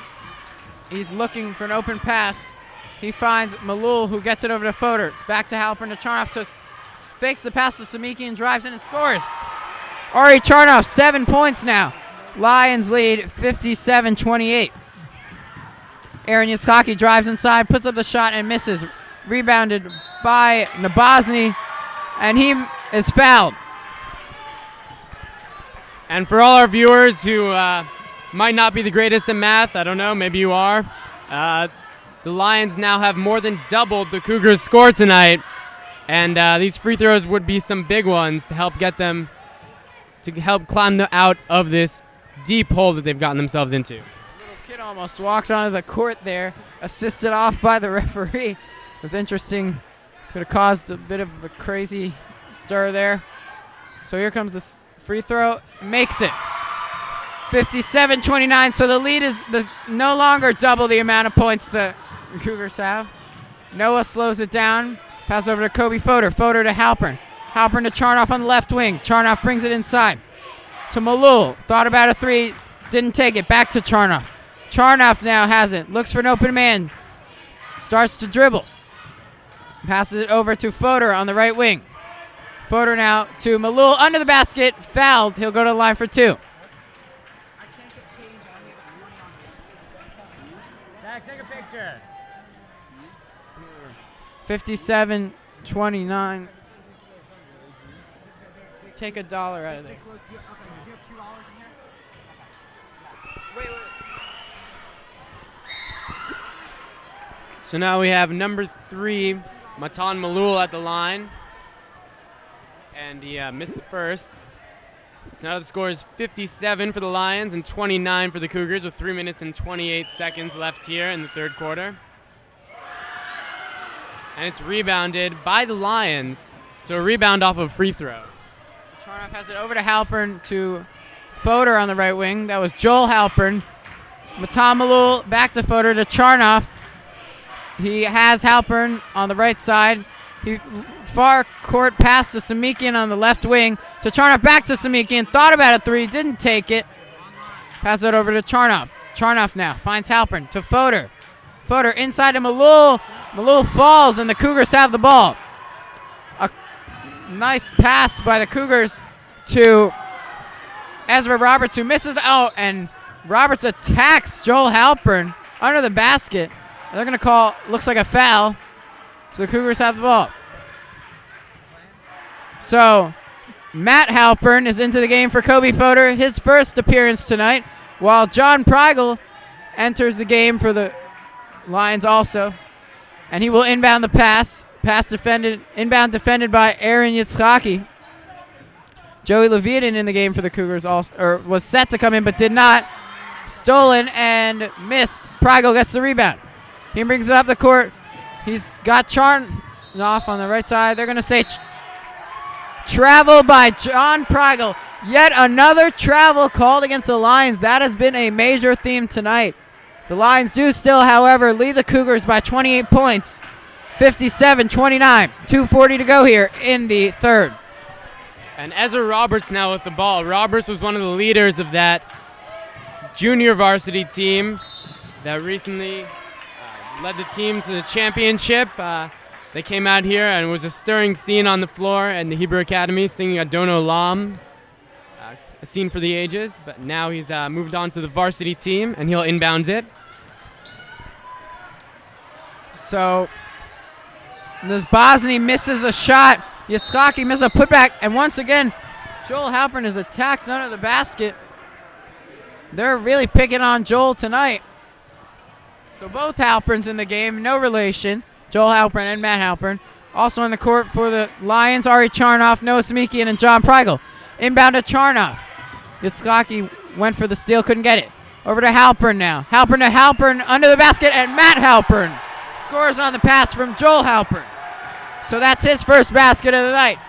He's looking for an open pass. He finds Malul, who gets it over to Fodor. Back to Halpern to Charnoff. Fakes the pass to Samiki and drives in and scores. Ari Charnoff, 7 points now. Lions lead 57-28. Aaron Yitzhaki drives inside, puts up the shot and misses. Rebounded by Nabozny, and he is fouled. And for all our viewers who might not be the greatest at math, I don't know, maybe you are, the Lions now have more than doubled the Cougars' score tonight, and these free throws would be some big ones to help get them to help climb out of this deep hole that they've gotten themselves into. Little kid almost walked onto the court there, assisted off by the referee. It was interesting. Could have caused a bit of a crazy stir there. So here comes this free throw. Makes it. 57-29. So the lead is no longer double the amount of points the Cougars have. Noah slows it down. Pass over to Kobe Fodor. Fodor to Halpern. Halpern to Charnoff on the left wing. Charnoff brings it inside to Malul. Thought about a three. Didn't take it. Back to Charnoff. Charnoff now has it. Looks for an open man. Starts to dribble. Passes it over to Fodor on the right wing. Fodor now to Malul under the basket. Fouled. He'll go to the line for two. Zach, take a picture. 57-29. Take $1 out of there. Wait. So now we have number 3, Matan Malul at the line. And he missed the first. So now the score is 57 for the Lions and 29 for the Cougars with 3 minutes and 28 seconds left here in the third quarter. And it's rebounded by the Lions. So a rebound off of free throw. Charnoff has it over to Halpern to Fodor on the right wing. That was Joel Halpern. Matan Malul back to Fodor to Charnoff. He has Halpern on the right side. He far court pass to Samikian on the left wing. So Charnoff back to Samikian. Thought about a three, didn't take it. Pass it over to Charnoff. Charnoff now finds Halpern to Fodor. Fodor inside to Malul. Malul falls and the Cougars have the ball. A nice pass by the Cougars to Ezra Roberts, who misses and Roberts attacks Joel Halpern under the basket. They're going to call, looks like a foul. So the Cougars have the ball. So Matt Halpern is into the game for Kobe Fodor, his first appearance tonight, while John Prigel enters the game for the Lions also. And he will inbound the pass. Inbound defended by Aaron Yitzhaki. Joey Levitin in the game for the Cougars also, or was set to come in but did not. Stolen and missed. Prigel gets the rebound. He brings it up the court. He's got Charnoff on the right side. They're going to say travel by John Prigel. Yet another travel called against the Lions. That has been a major theme tonight. The Lions do still, however, lead the Cougars by 28 points. 57-29. 2:40 to go here in the third. And Ezra Roberts now with the ball. Roberts was one of the leaders of that junior varsity team that recently led the team to the championship. They came out here and it was a stirring scene on the floor in the Hebrew Academy singing Adon Olam, a scene for the ages. But now he's moved on to the varsity team and he'll inbound it. So this Bosny misses a shot. Yitzhaki misses a putback. And once again, Joel Halpern is attacked under the basket. They're really picking on Joel tonight. So both Halperns in the game, no relation. Joel Halpern and Matt Halpern. Also on the court for the Lions, Ari Charnoff, Noah Samikian, and John Prigel. Inbound to Charnoff. Yitzhaki went for the steal, couldn't get it. Over to Halpern now. Halpern to Halpern under the basket, and Matt Halpern scores on the pass from Joel Halpern. So that's his first basket of the night.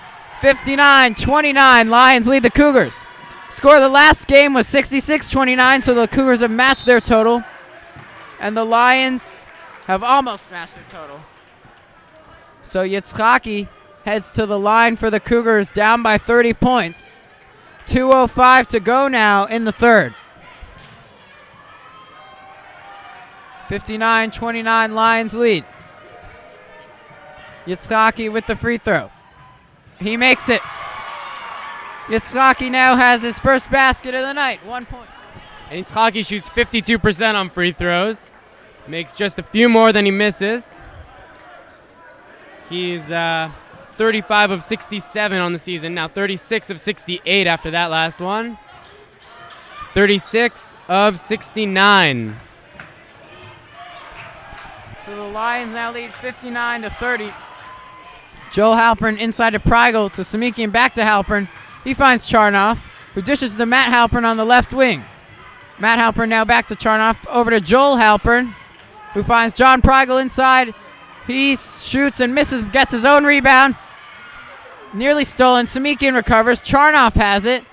59-29, Lions lead the Cougars. Score of the last game was 66-29, so the Cougars have matched their total. And the Lions have almost matched their total. So Yitzhaki heads to the line for the Cougars, down by 30 points. 2:05 to go now in the third. 59-29 Lions lead. Yitzhaki with the free throw. He makes it. Yitzhaki now has his first basket of the night, 1 point. And Yitzhaki shoots 52% on free throws. Makes just a few more than he misses. He's 35 of 67 on the season. Now 36 of 68 after that last one. 36 of 69. So the Lions now lead 59-30. Joel Halpern inside to Prigel to Samikian, back to Halpern. He finds Charnoff, who dishes to Matt Halpern on the left wing. Matt Halpern now back to Charnoff, over to Joel Halpern, who finds John Prigel inside. He shoots and misses, gets his own rebound. Nearly stolen. Samikian recovers. Charnoff has it.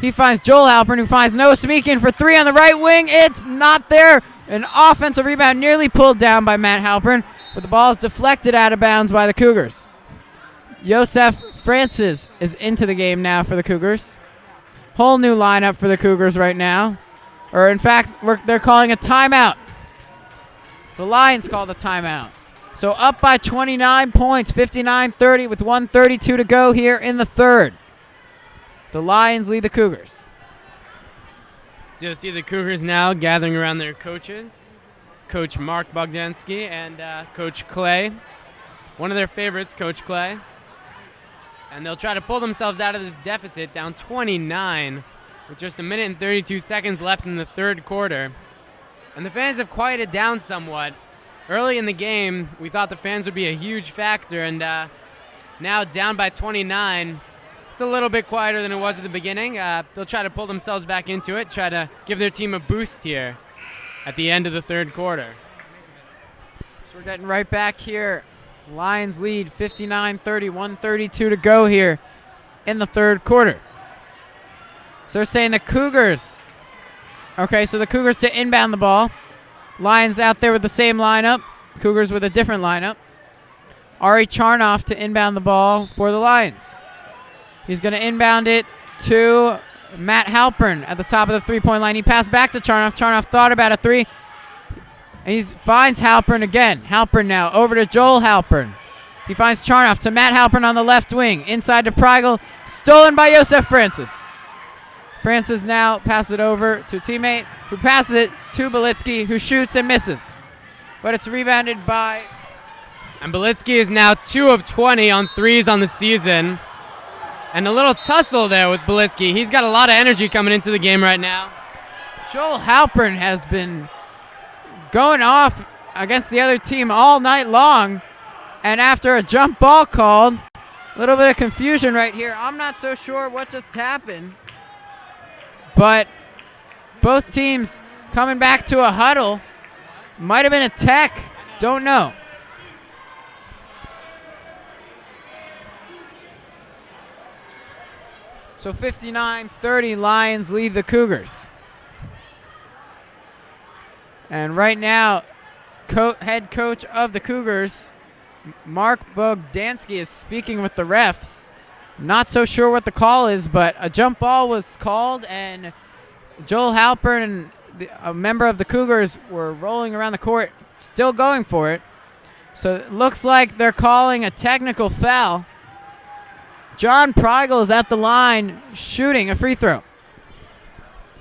He finds Joel Halpern, who finds Noah Samikian for three on the right wing. It's not there. An offensive rebound nearly pulled down by Matt Halpern, but the ball is deflected out of bounds by the Cougars. Joseph Francis is into the game now for the Cougars. Whole new lineup for the Cougars right now. Or in fact, they're calling a timeout. The Lions called a timeout. So up by 29 points, 59-30 with 1:32 to go here in the third. The Lions lead the Cougars. So you'll see the Cougars now gathering around their coaches. Coach Mark Bogdansky and Coach Clay. One of their favorites, Coach Clay. And they'll try to pull themselves out of this deficit, down 29 with just 1 minute and 32 seconds left in the third quarter. And the fans have quieted down somewhat. Early in the game, we thought the fans would be a huge factor, and now down by 29, it's a little bit quieter than it was at the beginning. They'll try to pull themselves back into it, try to give their team a boost here at the end of the third quarter. So we're getting right back here. Lions lead 59-30, 1:32 to go here in the third quarter. So they're saying the Cougars. Okay, so the Cougars to inbound the ball. Lions out there with the same lineup. Cougars with a different lineup. Ari Charnoff to inbound the ball for the Lions. He's going to inbound it to Matt Halpern at the top of the three-point line. He passed back to Charnoff. Charnoff thought about a three. And he finds Halpern again. Halpern now over to Joel Halpern. He finds Charnoff to Matt Halpern on the left wing. Inside to Prigel. Stolen by Joseph Francis. Francis now passes it over to a teammate who passes it to Belitsky, who shoots and misses. But it's rebounded by... And Belitsky is now 2 of 20 on threes on the season. And a little tussle there with Belitsky. He's got a lot of energy coming into the game right now. Joel Halpern has been going off against the other team all night long. And after a jump ball called, a little bit of confusion right here. I'm not so sure what just happened. But both teams coming back to a huddle. Might have been a tech. Don't know. So 59-30 Lions lead the Cougars. And right now, head coach of the Cougars, Mark Bogdansky, is speaking with the refs. Not so sure what the call is, but a jump ball was called, and Joel Halpern and a member of the Cougars were rolling around the court, still going for it. So it looks like they're calling a technical foul. John Prigel is at the line shooting a free throw.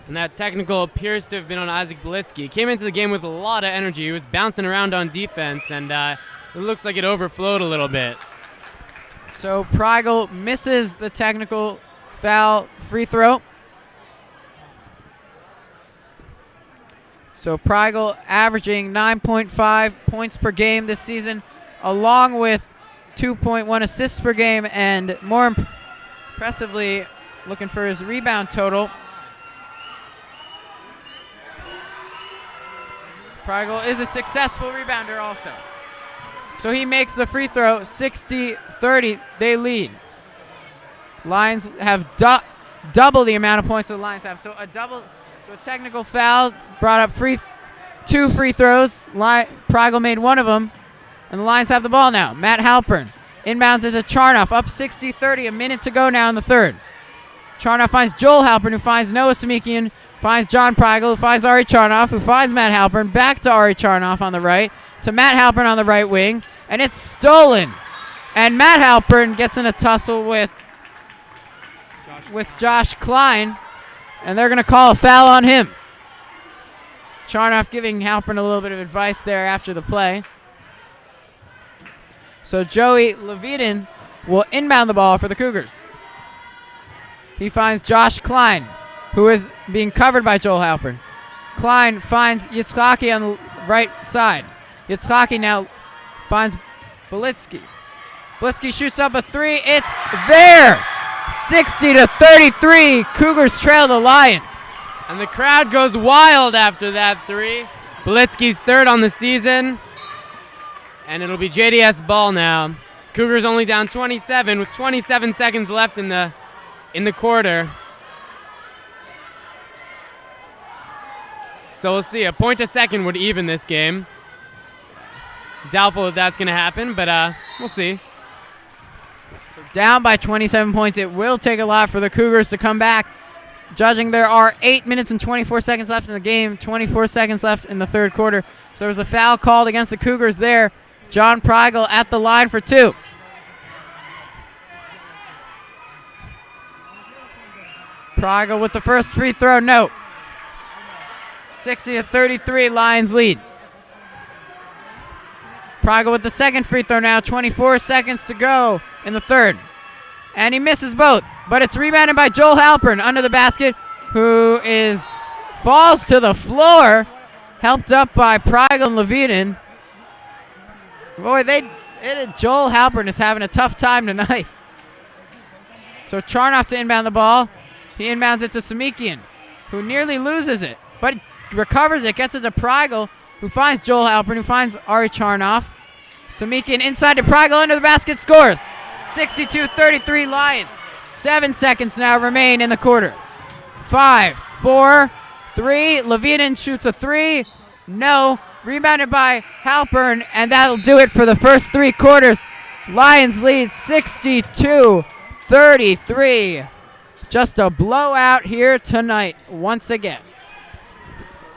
And that technical appears to have been on Isaac Belitsky. He came into the game with a lot of energy. He was bouncing around on defense, and it looks like it overflowed a little bit. So Prigel misses the technical foul free throw. So Prigel averaging 9.5 points per game this season, along with 2.1 assists per game, and more impressively, looking for his rebound total. Prigel is a successful rebounder also. So he makes the free throw, 60-30, they lead. Lions have double the amount of points that the Lions have. So a technical foul brought up two free throws. Prigel made one of them, and the Lions have the ball now. Matt Halpern Inbounds it to Charnoff, up 60-30, a minute to go now in the third. Charnoff finds Joel Halpern, who finds Noah Samikian, finds John Prigel, who finds Ari Charnoff, who finds Matt Halpern, back to Ari Charnoff on the right, to Matt Halpern on the right wing, and it's stolen. And Matt Halpern gets in a tussle with Josh Klein, and they're going to call a foul on him. Charnoff giving Halpern a little bit of advice there after the play. So Joey Levitin will inbound the ball for the Cougars. He finds Josh Klein, who is being covered by Joel Halpern. Klein finds Yitzhaki on the right side. Yitzhaki now finds Belitsky. Belitsky shoots up a three. It's there! 60-33. Cougars trail the Lions. And the crowd goes wild after that three. Belitsky's third on the season. And it'll be JDS ball now. Cougars only down 27 with 27 seconds left in the quarter. So we'll see. A point a second would even this game. Doubtful that that's going to happen, but we'll see. So down by 27 points. It will take a lot for the Cougars to come back. Judging there are 8 minutes and 24 seconds left in the game, 24 seconds left in the third quarter. So there was a foul called against the Cougars there. John Prigel at the line for two. Prigel with the first free throw, no. 60-33, Lions lead. Prigel with the second free throw now, 24 seconds to go in the third. And he misses both, but it's rebounded by Joel Halpern under the basket, who falls to the floor, helped up by Prigel and Levitin. Boy, Joel Halpern is having a tough time tonight. So Charnoff to inbound the ball. He inbounds it to Samikian, who nearly loses it, but recovers it, gets it to Prigel, who finds Joel Halpern, who finds Ari Charnoff. Samikian inside to Prigel under the basket, scores. 62-33 Lions. 7 seconds now remain in the quarter. 5, 4, 3. Levitin shoots a three. No. Rebounded by Halpern, and that'll do it for the first 3 quarters. Lions lead 62-33. Just a blowout here tonight once again.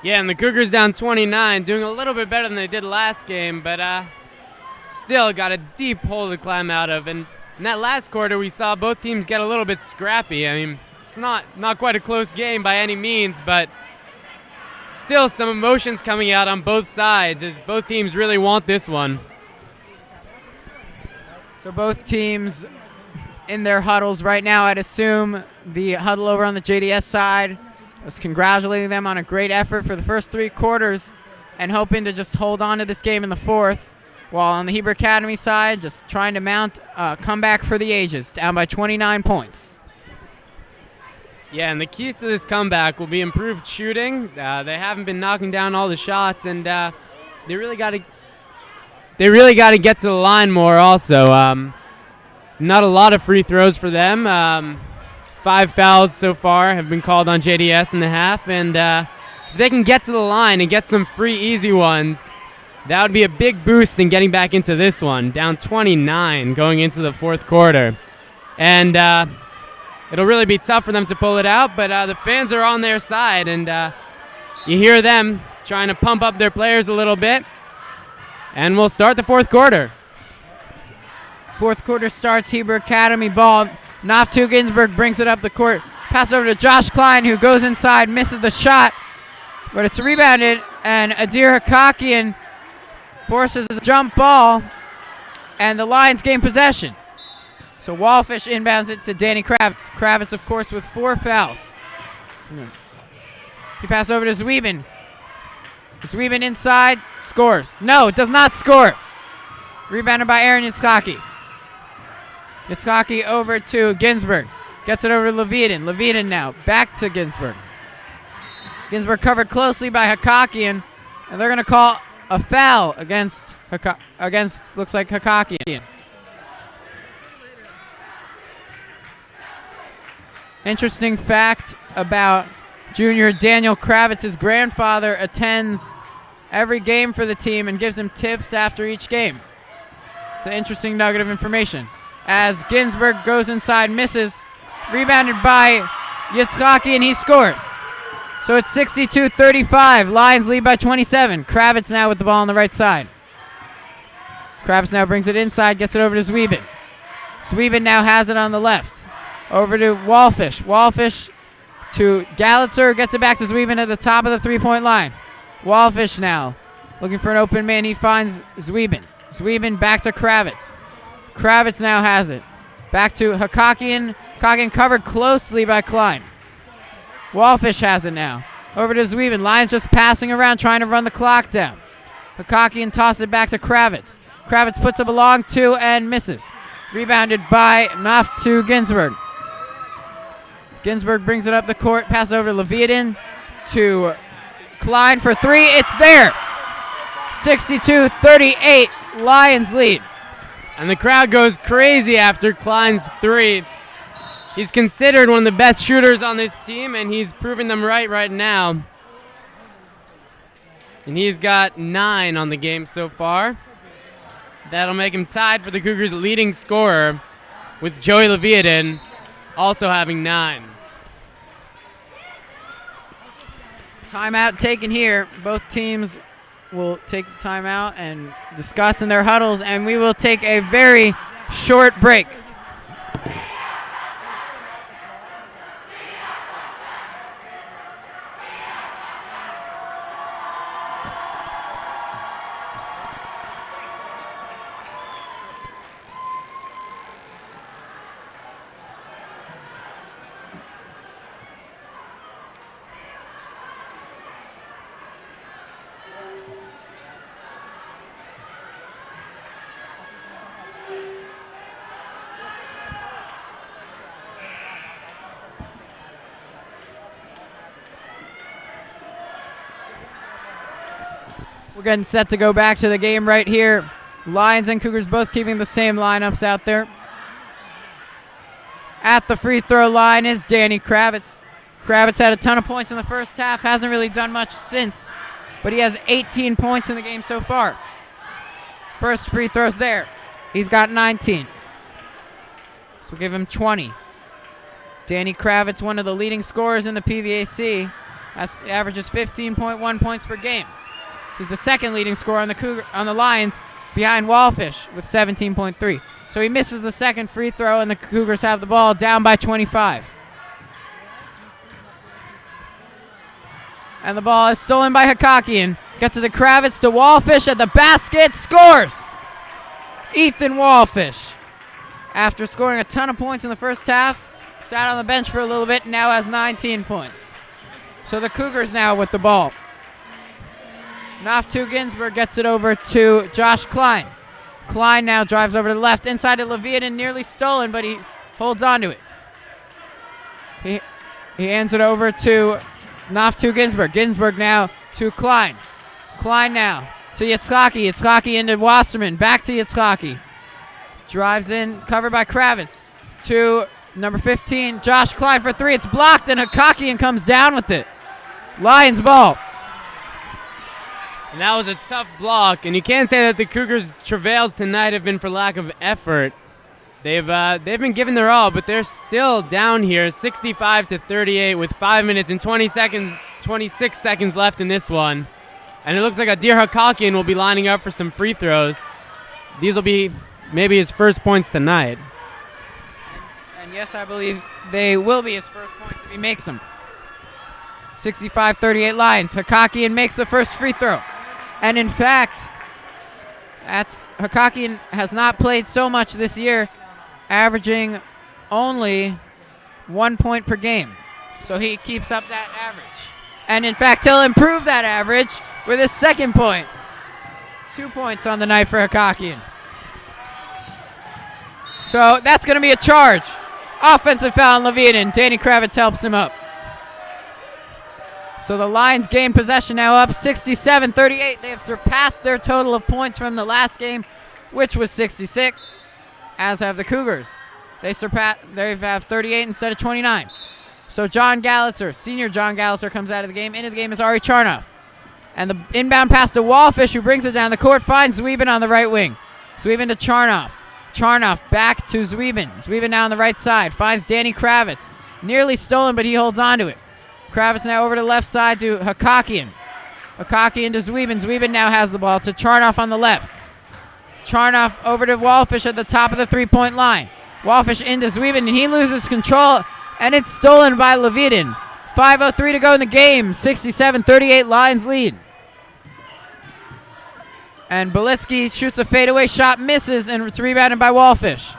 Yeah, and the Cougars down 29, doing a little bit better than they did last game, but still got a deep hole to climb out of. And in that last quarter, we saw both teams get a little bit scrappy. I mean, it's not quite a close game by any means, but still some emotions coming out on both sides as both teams really want this one. So both teams in their huddles right now. I'd assume the huddle over on the JDS side was congratulating them on a great effort for the first 3 quarters and hoping to just hold on to this game in the fourth, while on the Hebrew Academy side, just trying to mount a comeback for the ages, down by 29 points. Yeah, and the keys to this comeback will be improved shooting. They haven't been knocking down all the shots, and they really got to get to the line more also. Not a lot of free throws for them. 5 fouls so far have been called on JDS in the half, and if they can get to the line and get some free, easy ones, that would be a big boost in getting back into this one. Down 29 going into the fourth quarter. And it'll really be tough for them to pull it out, but the fans are on their side, and you hear them trying to pump up their players a little bit. And we'll start the fourth quarter. Fourth quarter starts, Hebrew Academy ball. Naftu Ginsburg brings it up the court. Pass over to Josh Klein, who goes inside, misses the shot, but it's rebounded, and Adir Hakakian forces a jump ball, and the Lions gain possession. So Wallfish inbounds it to Danny Kravitz. Kravitz, of course, with 4 fouls. He passes over to Zwiebin. Zwiebin inside, scores. No, does not score. Rebounded by Aaron Yitzhaki. Yitzhaki over to Ginsburg. Gets it over to Levitin. Levitin now back to Ginsburg. Ginsburg covered closely by Hakakian, and they're going to call a foul against looks like Hakakian. Interesting fact about junior Daniel Kravitz's grandfather attends every game for the team and gives him tips after each game. It's an interesting nugget of information. As Ginsburg goes inside, misses. Rebounded by Yitzhaki, and he scores. So it's 62-35. Lions lead by 27. Kravitz now with the ball on the right side. Kravitz now brings it inside, gets it over to Zwiebin. Zwiebin now has it on the left. Over to Wallfish. Wallfish to Gallitzer, gets it back to Zwiebin at the top of the three-point line. Wallfish now looking for an open man. He finds Zwiebin. Zwiebin back to Kravitz. Kravitz now has it. Back to Hakakian. Hakakian covered closely by Klein. Wallfish has it now. Over to Zwiebin. Lions just passing around, trying to run the clock down. Hakakian tosses it back to Kravitz. Kravitz puts up a long two and misses. Rebounded by Knopf to Ginsburg. Ginsburg brings it up the court, passes over to Leviathan to Klein for three. It's there. 62-38, Lions lead. And the crowd goes crazy after Klein's three. He's considered one of the best shooters on this team, and he's proving them right now. And he's got 9 on the game so far. That'll make him tied for the Cougars' leading scorer, with Joey Leviathan also having 9. Timeout taken here. Both teams will take the timeout and discuss in their huddles, and we will take a very short break. We're getting set to go back to the game right here. Lions and Cougars both keeping the same lineups out there. At the free throw line is Danny Kravitz. Kravitz had a ton of points in the first half, hasn't really done much since, but he has 18 points in the game so far. First free throw's there. He's got 19. So we'll give him 20. Danny Kravitz, one of the leading scorers in the PVAC, averages 15.1 points per game. He's the second leading scorer on the Lions, behind Wallfish with 17.3. So he misses the second free throw, and the Cougars have the ball down by 25. And the ball is stolen by Hakakian. Gets to the Kravitz to Wallfish at the basket, scores! Ethan Wallfish, after scoring a ton of points in the first half, sat on the bench for a little bit and now has 19 points. So the Cougars now with the ball. Knopf Ginsburg gets it over to Josh Klein. Klein now drives over to the left, inside to Leviathan, nearly stolen, but he holds on to it. He hands it over to Knopf Ginsburg. Ginsburg now to Klein. Klein now to Yitzhaki. Yitzhaki into Wasserman. Back to Yitzhaki. Drives in, covered by Kravitz. To number 15, Josh Klein for three. It's blocked, and Hakakian comes down with it. Lions ball. And that was a tough block, and you can't say that the Cougars' travails tonight have been for lack of effort. They've been giving their all, but they're still down here, 65-38, with 5 minutes and 26 seconds left in this one. And it looks like Adir Hakakian will be lining up for some free throws. These will be maybe his first points tonight. And yes, I believe they will be his first points if he makes them. 65-38 Lions. Hakakian makes the first free throw. And in fact, Hakakian has not played so much this year, averaging only 1 point per game. So he keeps up that average. And in fact, he'll improve that average with his second point. 2 points on the night for Hakakian. So that's going to be a charge. Offensive foul on Leviathan. Danny Kravitz helps him up. So the Lions gain possession now up 67-38. They have surpassed their total of points from the last game, which was 66, as have the Cougars. They have 38 instead of 29. So John Gallitzer, senior John Gallitzer, comes out of the game. Into the game is Ari Charnoff. And the inbound pass to Wallfish, who brings it down the court, finds Zwiebin on the right wing. Zwiebin to Charnoff. Charnoff back to Zwiebin. Zwiebin now on the right side. Finds Danny Kravitz. Nearly stolen, but he holds on to it. Kravitz now over to the left side to Hakakian. Hakakian to Zwiebin. Zwiebin now has the ball to Charnoff on the left. Charnoff over to Wallfish at the top of the three-point line. Wallfish into Zwiebin, and he loses control, and it's stolen by Levitin. 5:03 to go in the game. 67-38 Lions lead. And Belitsky shoots a fadeaway shot, misses, and it's rebounded by Wallfish.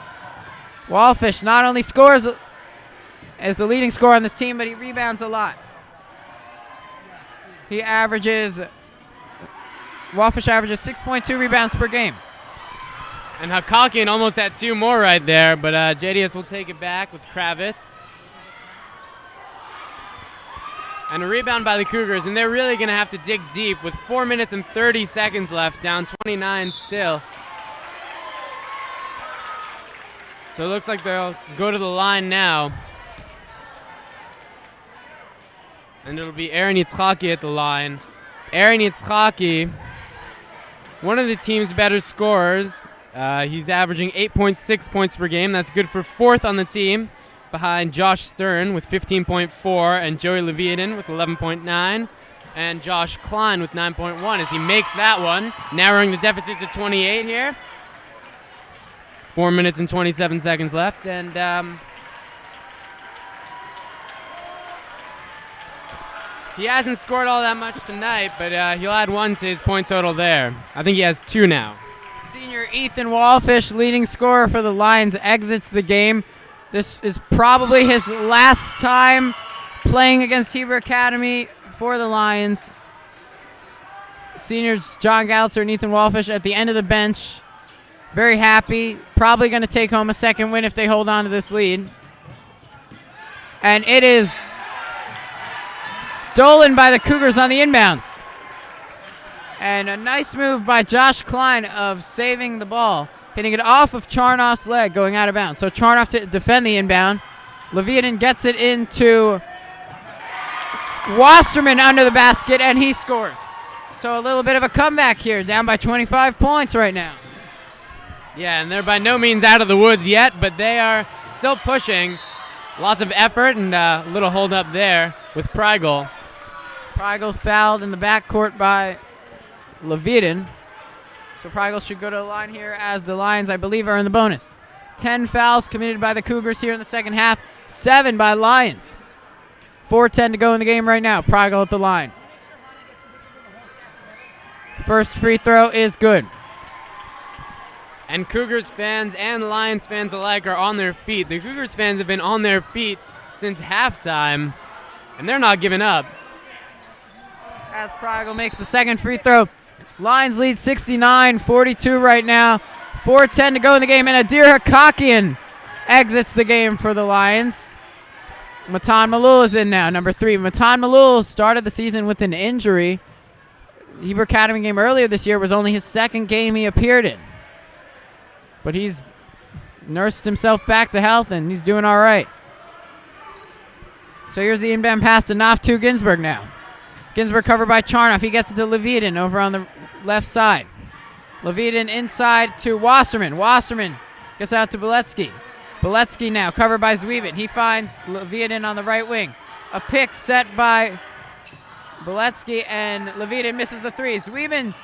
Wallfish not only scores as the leading scorer on this team, but he rebounds a lot. Wallfish averages 6.2 rebounds per game. And Hakakian almost had 2 more right there, but JDS will take it back with Kravitz. And a rebound by the Cougars, and they're really going to have to dig deep with 4 minutes and 30 seconds left, down 29 still. So it looks like they'll go to the line now. And it'll be Aaron Yitzhaki at the line. Aaron Yitzhaki, one of the team's better scorers. He's averaging 8.6 points per game. That's good for 4th on the team, behind Josh Stern with 15.4 and Joey Leviatin with 11.9 and Josh Klein with 9.1 as he makes that one, narrowing the deficit to 28 here. 4 minutes and 27 seconds left, and he hasn't scored all that much tonight, but he'll add 1 to his point total there. I think he has 2 now. Senior Ethan Wallfish, leading scorer for the Lions, exits the game. This is probably his last time playing against Heber Academy for the Lions. Seniors John Gallitzer and Ethan Wallfish at the end of the bench. Very happy. Probably going to take home a second win if they hold on to this lead. And it is stolen by the Cougars on the inbounds. And a nice move by Josh Klein of saving the ball, hitting it off of Charnoff's leg, going out of bounds. So Charnoff to defend the inbound. Leviatin gets it into Wasserman under the basket, and he scores. So a little bit of a comeback here, down by 25 points right now. Yeah, and they're by no means out of the woods yet, but they are still pushing. Lots of effort and a little hold up there with Prigel. Prigel fouled in the backcourt by Leviatin. So Prigel should go to the line here as the Lions, I believe, are in the bonus. 10 fouls committed by the Cougars here in the second half. 7 by Lions. 4:10 to go in the game right now. Prigel at the line. First free throw is good. And Cougars fans and Lions fans alike are on their feet. The Cougars fans have been on their feet since halftime, and they're not giving up. As Prigel makes the second free throw. Lions lead 69-42 right now. 4:10 to go in the game, and Adir Hakakian exits the game for the Lions. Matan Malul is in now, number 3. Matan Malul started the season with an injury. The Heber Academy game earlier this year was only his second game he appeared in. But he's nursed himself back to health, and he's doing all right. So here's the inbound pass to Naftu Ginsburg now. Ginsburg covered by Charnoff. He gets it to Leviatin over on the left side. Leviatin inside to Wasserman. Wasserman gets out to Beletsky. Beletsky now covered by Zwiebin. He finds Leviatin on the right wing. A pick set by Beletsky, and Leviatin misses the 3. Zwiebin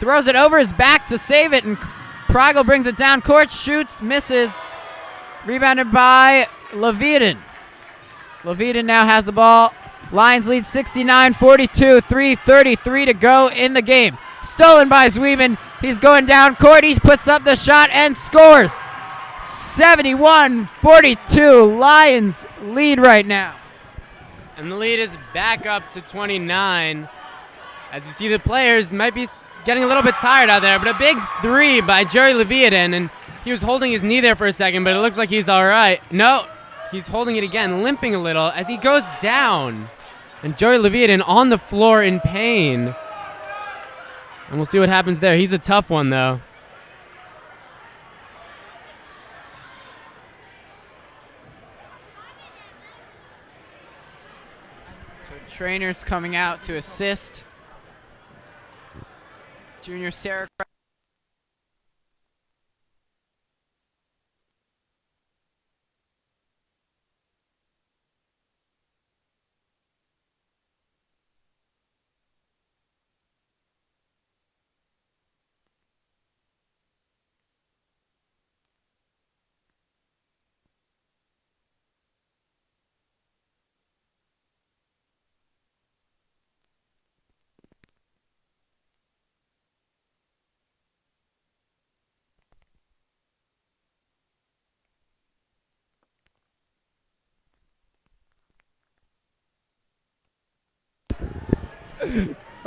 throws it over his back to save it, and Prigel brings it down court, shoots, misses. Rebounded by Leviatin. Leviatin now has the ball. Lions lead 69-42, 3:33 to go in the game. Stolen by Zwiebin. He's going down court. He puts up the shot and scores. 71-42. Lions lead right now. And the lead is back up to 29. As you see, the players might be getting a little bit tired out there, but a big 3 by Jerry Leviatin, and he was holding his knee there for a second, but it looks like he's all right. No, he's holding it again, limping a little as he goes down. And Joey Leviatin on the floor in pain. And we'll see what happens there. He's a tough one, though. So trainers coming out to assist. Junior Sarah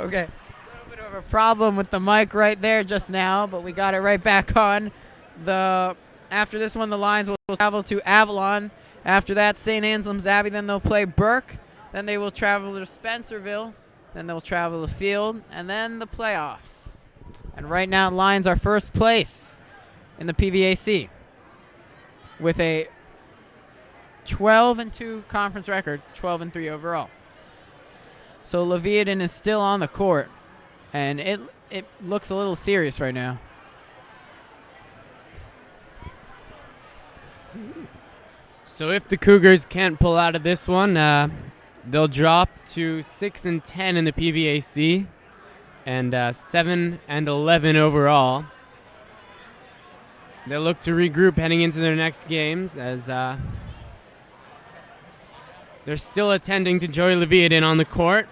Okay. A little bit of a problem with the mic right there just now, but we got it right back on. After this one, the Lions will travel to Avalon. After that, St. Anselm's Abbey. Then they'll play Burke. Then they will travel to Spencerville. Then they'll travel to Field. And then the playoffs. And right now, Lions are first place in the PVAC with a 12-2 conference record, 12-3 overall. So Leviathan is still on the court, and it looks a little serious right now. So if the Cougars can't pull out of this one, they'll drop to 6-10 in the PVAC and 7-11 overall. They'll look to regroup heading into their next games as they're still attending to Joey Leviathan on the court.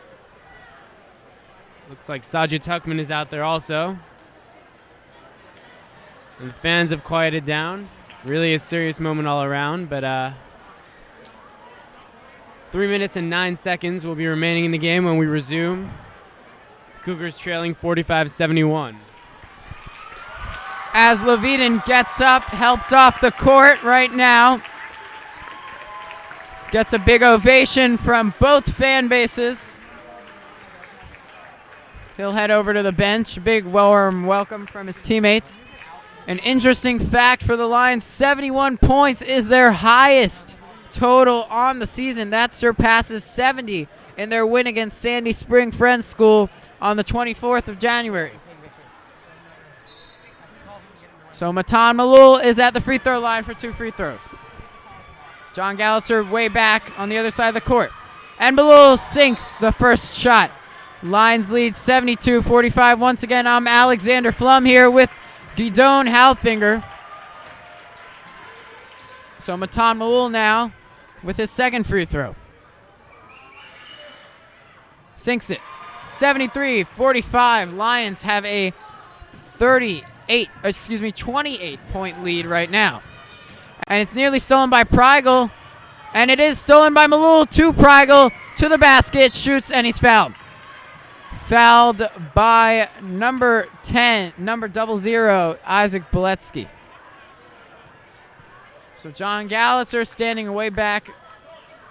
Looks like Sajid Tuckman is out there also. And the fans have quieted down. Really a serious moment all around, but 3 minutes and 9 seconds will be remaining in the game when we resume. Cougars trailing 45-71. As Leviathan gets up, helped off the court right now. Gets a big ovation from both fan bases. He'll head over to the bench. Big warm welcome from his teammates. An interesting fact for the Lions, 71 points is their highest total on the season. That surpasses 70 in their win against Sandy Spring Friends School on the 24th of January. So Matan Malul is at the free throw line for 2 free throws. John Gallitzer way back on the other side of the court. And Malul sinks the first shot. Lions lead 72-45. Once again, I'm Alexander Flum here with Gidon Halbfinger. So Matan Malul now with his second free throw. Sinks it. 73-45. Lions have a 28-point lead right now. And it's nearly stolen by Prigel. And it is stolen by Malul to Prigel, to the basket, shoots, and he's fouled. Fouled by number 10, number 00, Isaac Beletsky. So John Gallitzer standing way back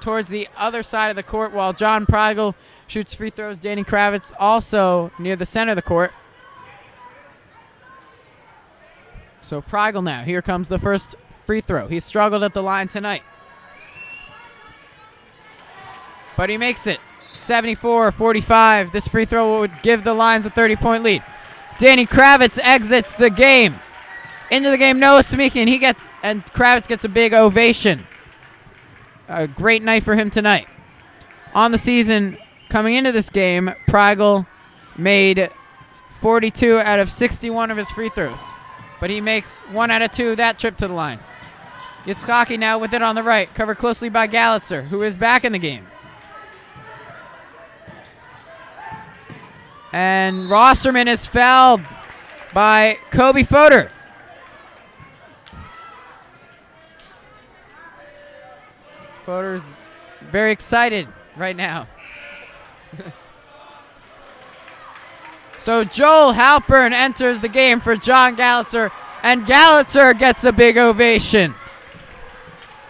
towards the other side of the court while John Prigel shoots free throws. Danny Kravitz also near the center of the court. So Prigel now. Here comes the first free throw. He struggled at the line tonight. But he makes it. 74-45. This free throw would give the Lions a 30-point lead. Danny Kravitz exits the game. Into the game, Noah Samikian. And Kravitz gets a big ovation. A great night for him tonight. On the season, coming into this game, Prigel made 42 out of 61 of his free throws. But he makes 1 out of 2 that trip to the line. Yitzhaki now with it on the right, covered closely by Gallitzer, who is back in the game. And Rosserman is fouled by Kobe Fodor. Fodor's very excited right now. So Joel Halpern enters the game for John Gallitzer, and Gallitzer gets a big ovation.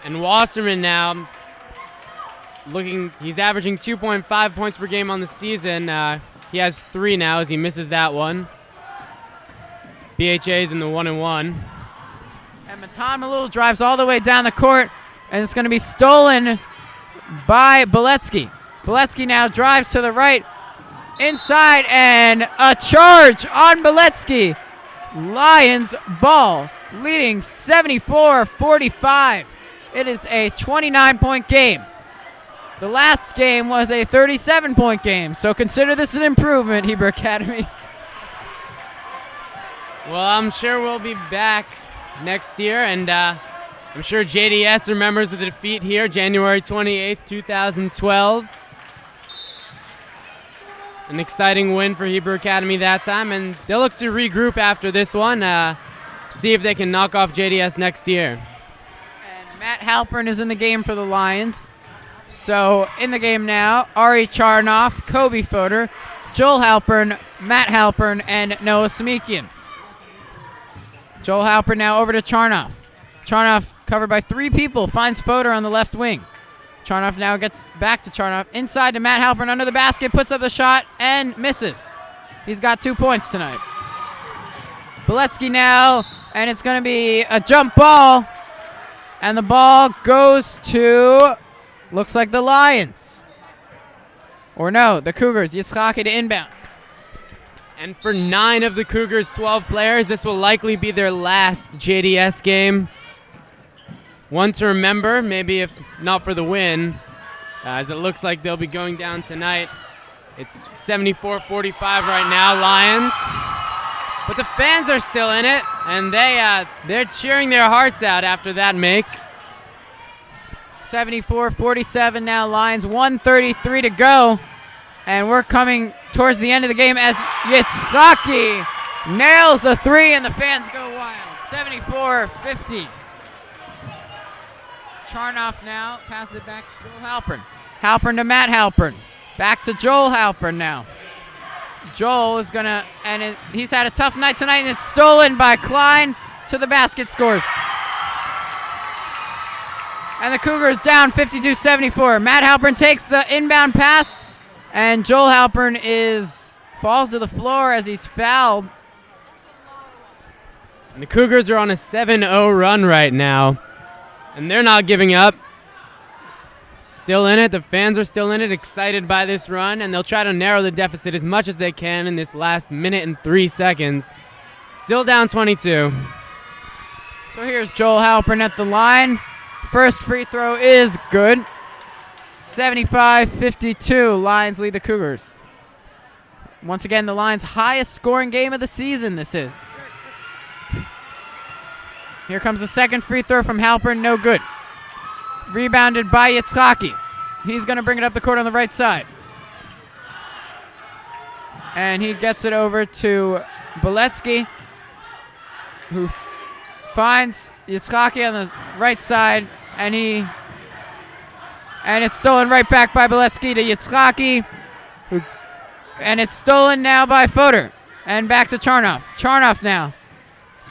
And Wasserman now he's averaging 2.5 points per game on the season. He has 3 now as he misses that one. BHA's in the 1-1. And Matan Malul drives all the way down the court, and it's going to be stolen by Beletsky. Beletsky now drives to the right, inside, and a charge on Beletsky. Lions ball leading 74-45. It is a 29-point game. The last game was a 37-point game, so consider this an improvement, Hebrew Academy. Well, I'm sure we'll be back next year, and I'm sure JDS remembers the defeat here, January 28th, 2012. An exciting win for Hebrew Academy that time, and they'll look to regroup after this one, see if they can knock off JDS next year. And Matt Halpern is in the game for the Lions. So in the game now, Ari Charnoff, Kobe Fodor, Joel Halpern, Matt Halpern, and Noah Samikian. Joel Halpern now over to Charnoff. Charnoff, covered by 3 people, finds Fodor on the left wing. Charnoff now gets back to Charnoff. Inside to Matt Halpern under the basket, puts up the shot, and misses. He's got 2 points tonight. Beletsky now, and it's going to be a jump ball. And the ball goes to, looks like the Lions. Or no, the Cougars. Yitzhaki to inbound. And for 9 of the Cougars' 12 players, this will likely be their last JDS game. One to remember, maybe if not for the win, as it looks like they'll be going down tonight. It's 74-45 right now, Lions. But the fans are still in it, and they're cheering their hearts out after that make. 74-47 now, Lions. 1:33 to go. And we're coming towards the end of the game as Yitzhaki nails a 3 and the fans go wild. 74-50. Charnoff now passes it back to Joel Halpern. Halpern to Matt Halpern. Back to Joel Halpern now. Joel is going to, and he's had a tough night tonight, and it's stolen by Klein to the basket, scores. And the Cougars down 52-74. Matt Halpern takes the inbound pass, and Joel Halpern falls to the floor as he's fouled. And the Cougars are on a 7-0 run right now, and they're not giving up. Still in it. The fans are still in it, excited by this run, and they'll try to narrow the deficit as much as they can in this last minute and 3 seconds. Still down 22. So here's Joel Halpern at the line. First free throw is good. 75-52. Lions lead the Cougars. Once again, the Lions' highest scoring game of the season this is. Here comes the second free throw from Halpern, no good. Rebounded by Yitzhaki. He's going to bring it up the court on the right side. And he gets it over to Beletsky, who finds Yitzhaki on the right side, and it's stolen right back by Beletsky to Yitzhaki, and it's stolen now by Fodor. And back to Charnoff. Charnoff now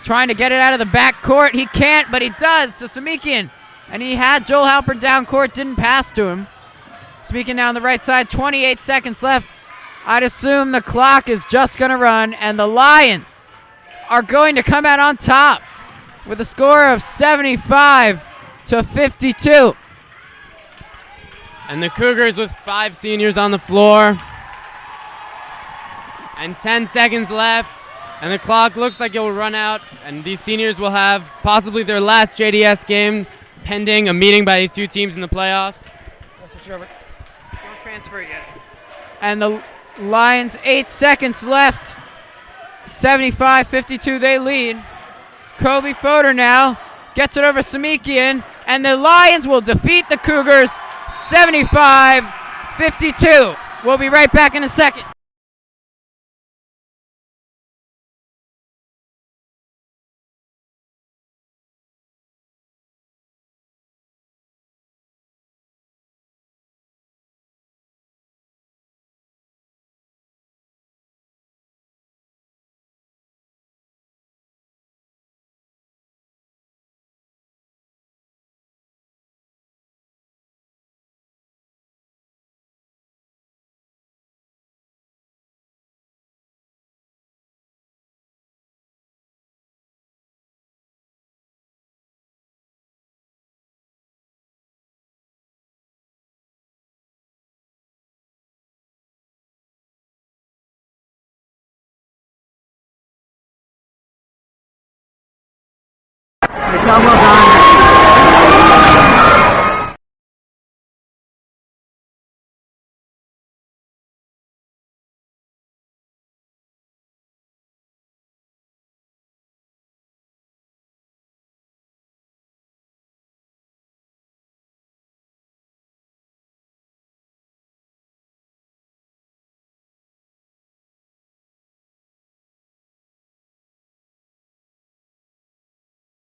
trying to get it out of the back court. He can't, but he does to Samikian. And he had Joel Halpern down court, didn't pass to him. Samikian now on the right side, 28 seconds left. I'd assume the clock is just going to run, and the Lions are going to come out on top with a score of 75-52. And the Cougars with 5 seniors on the floor. And 10 seconds left. And the clock looks like it will run out. And these seniors will have possibly their last JDS game, pending a meeting by these 2 teams in the playoffs. Don't transfer yet. And the Lions, 8 seconds left. 75-52, they lead. Kobe Fodor now gets it over Samikian, and the Lions will defeat the Cougars 75-52. We'll be right back in a second. Job well done.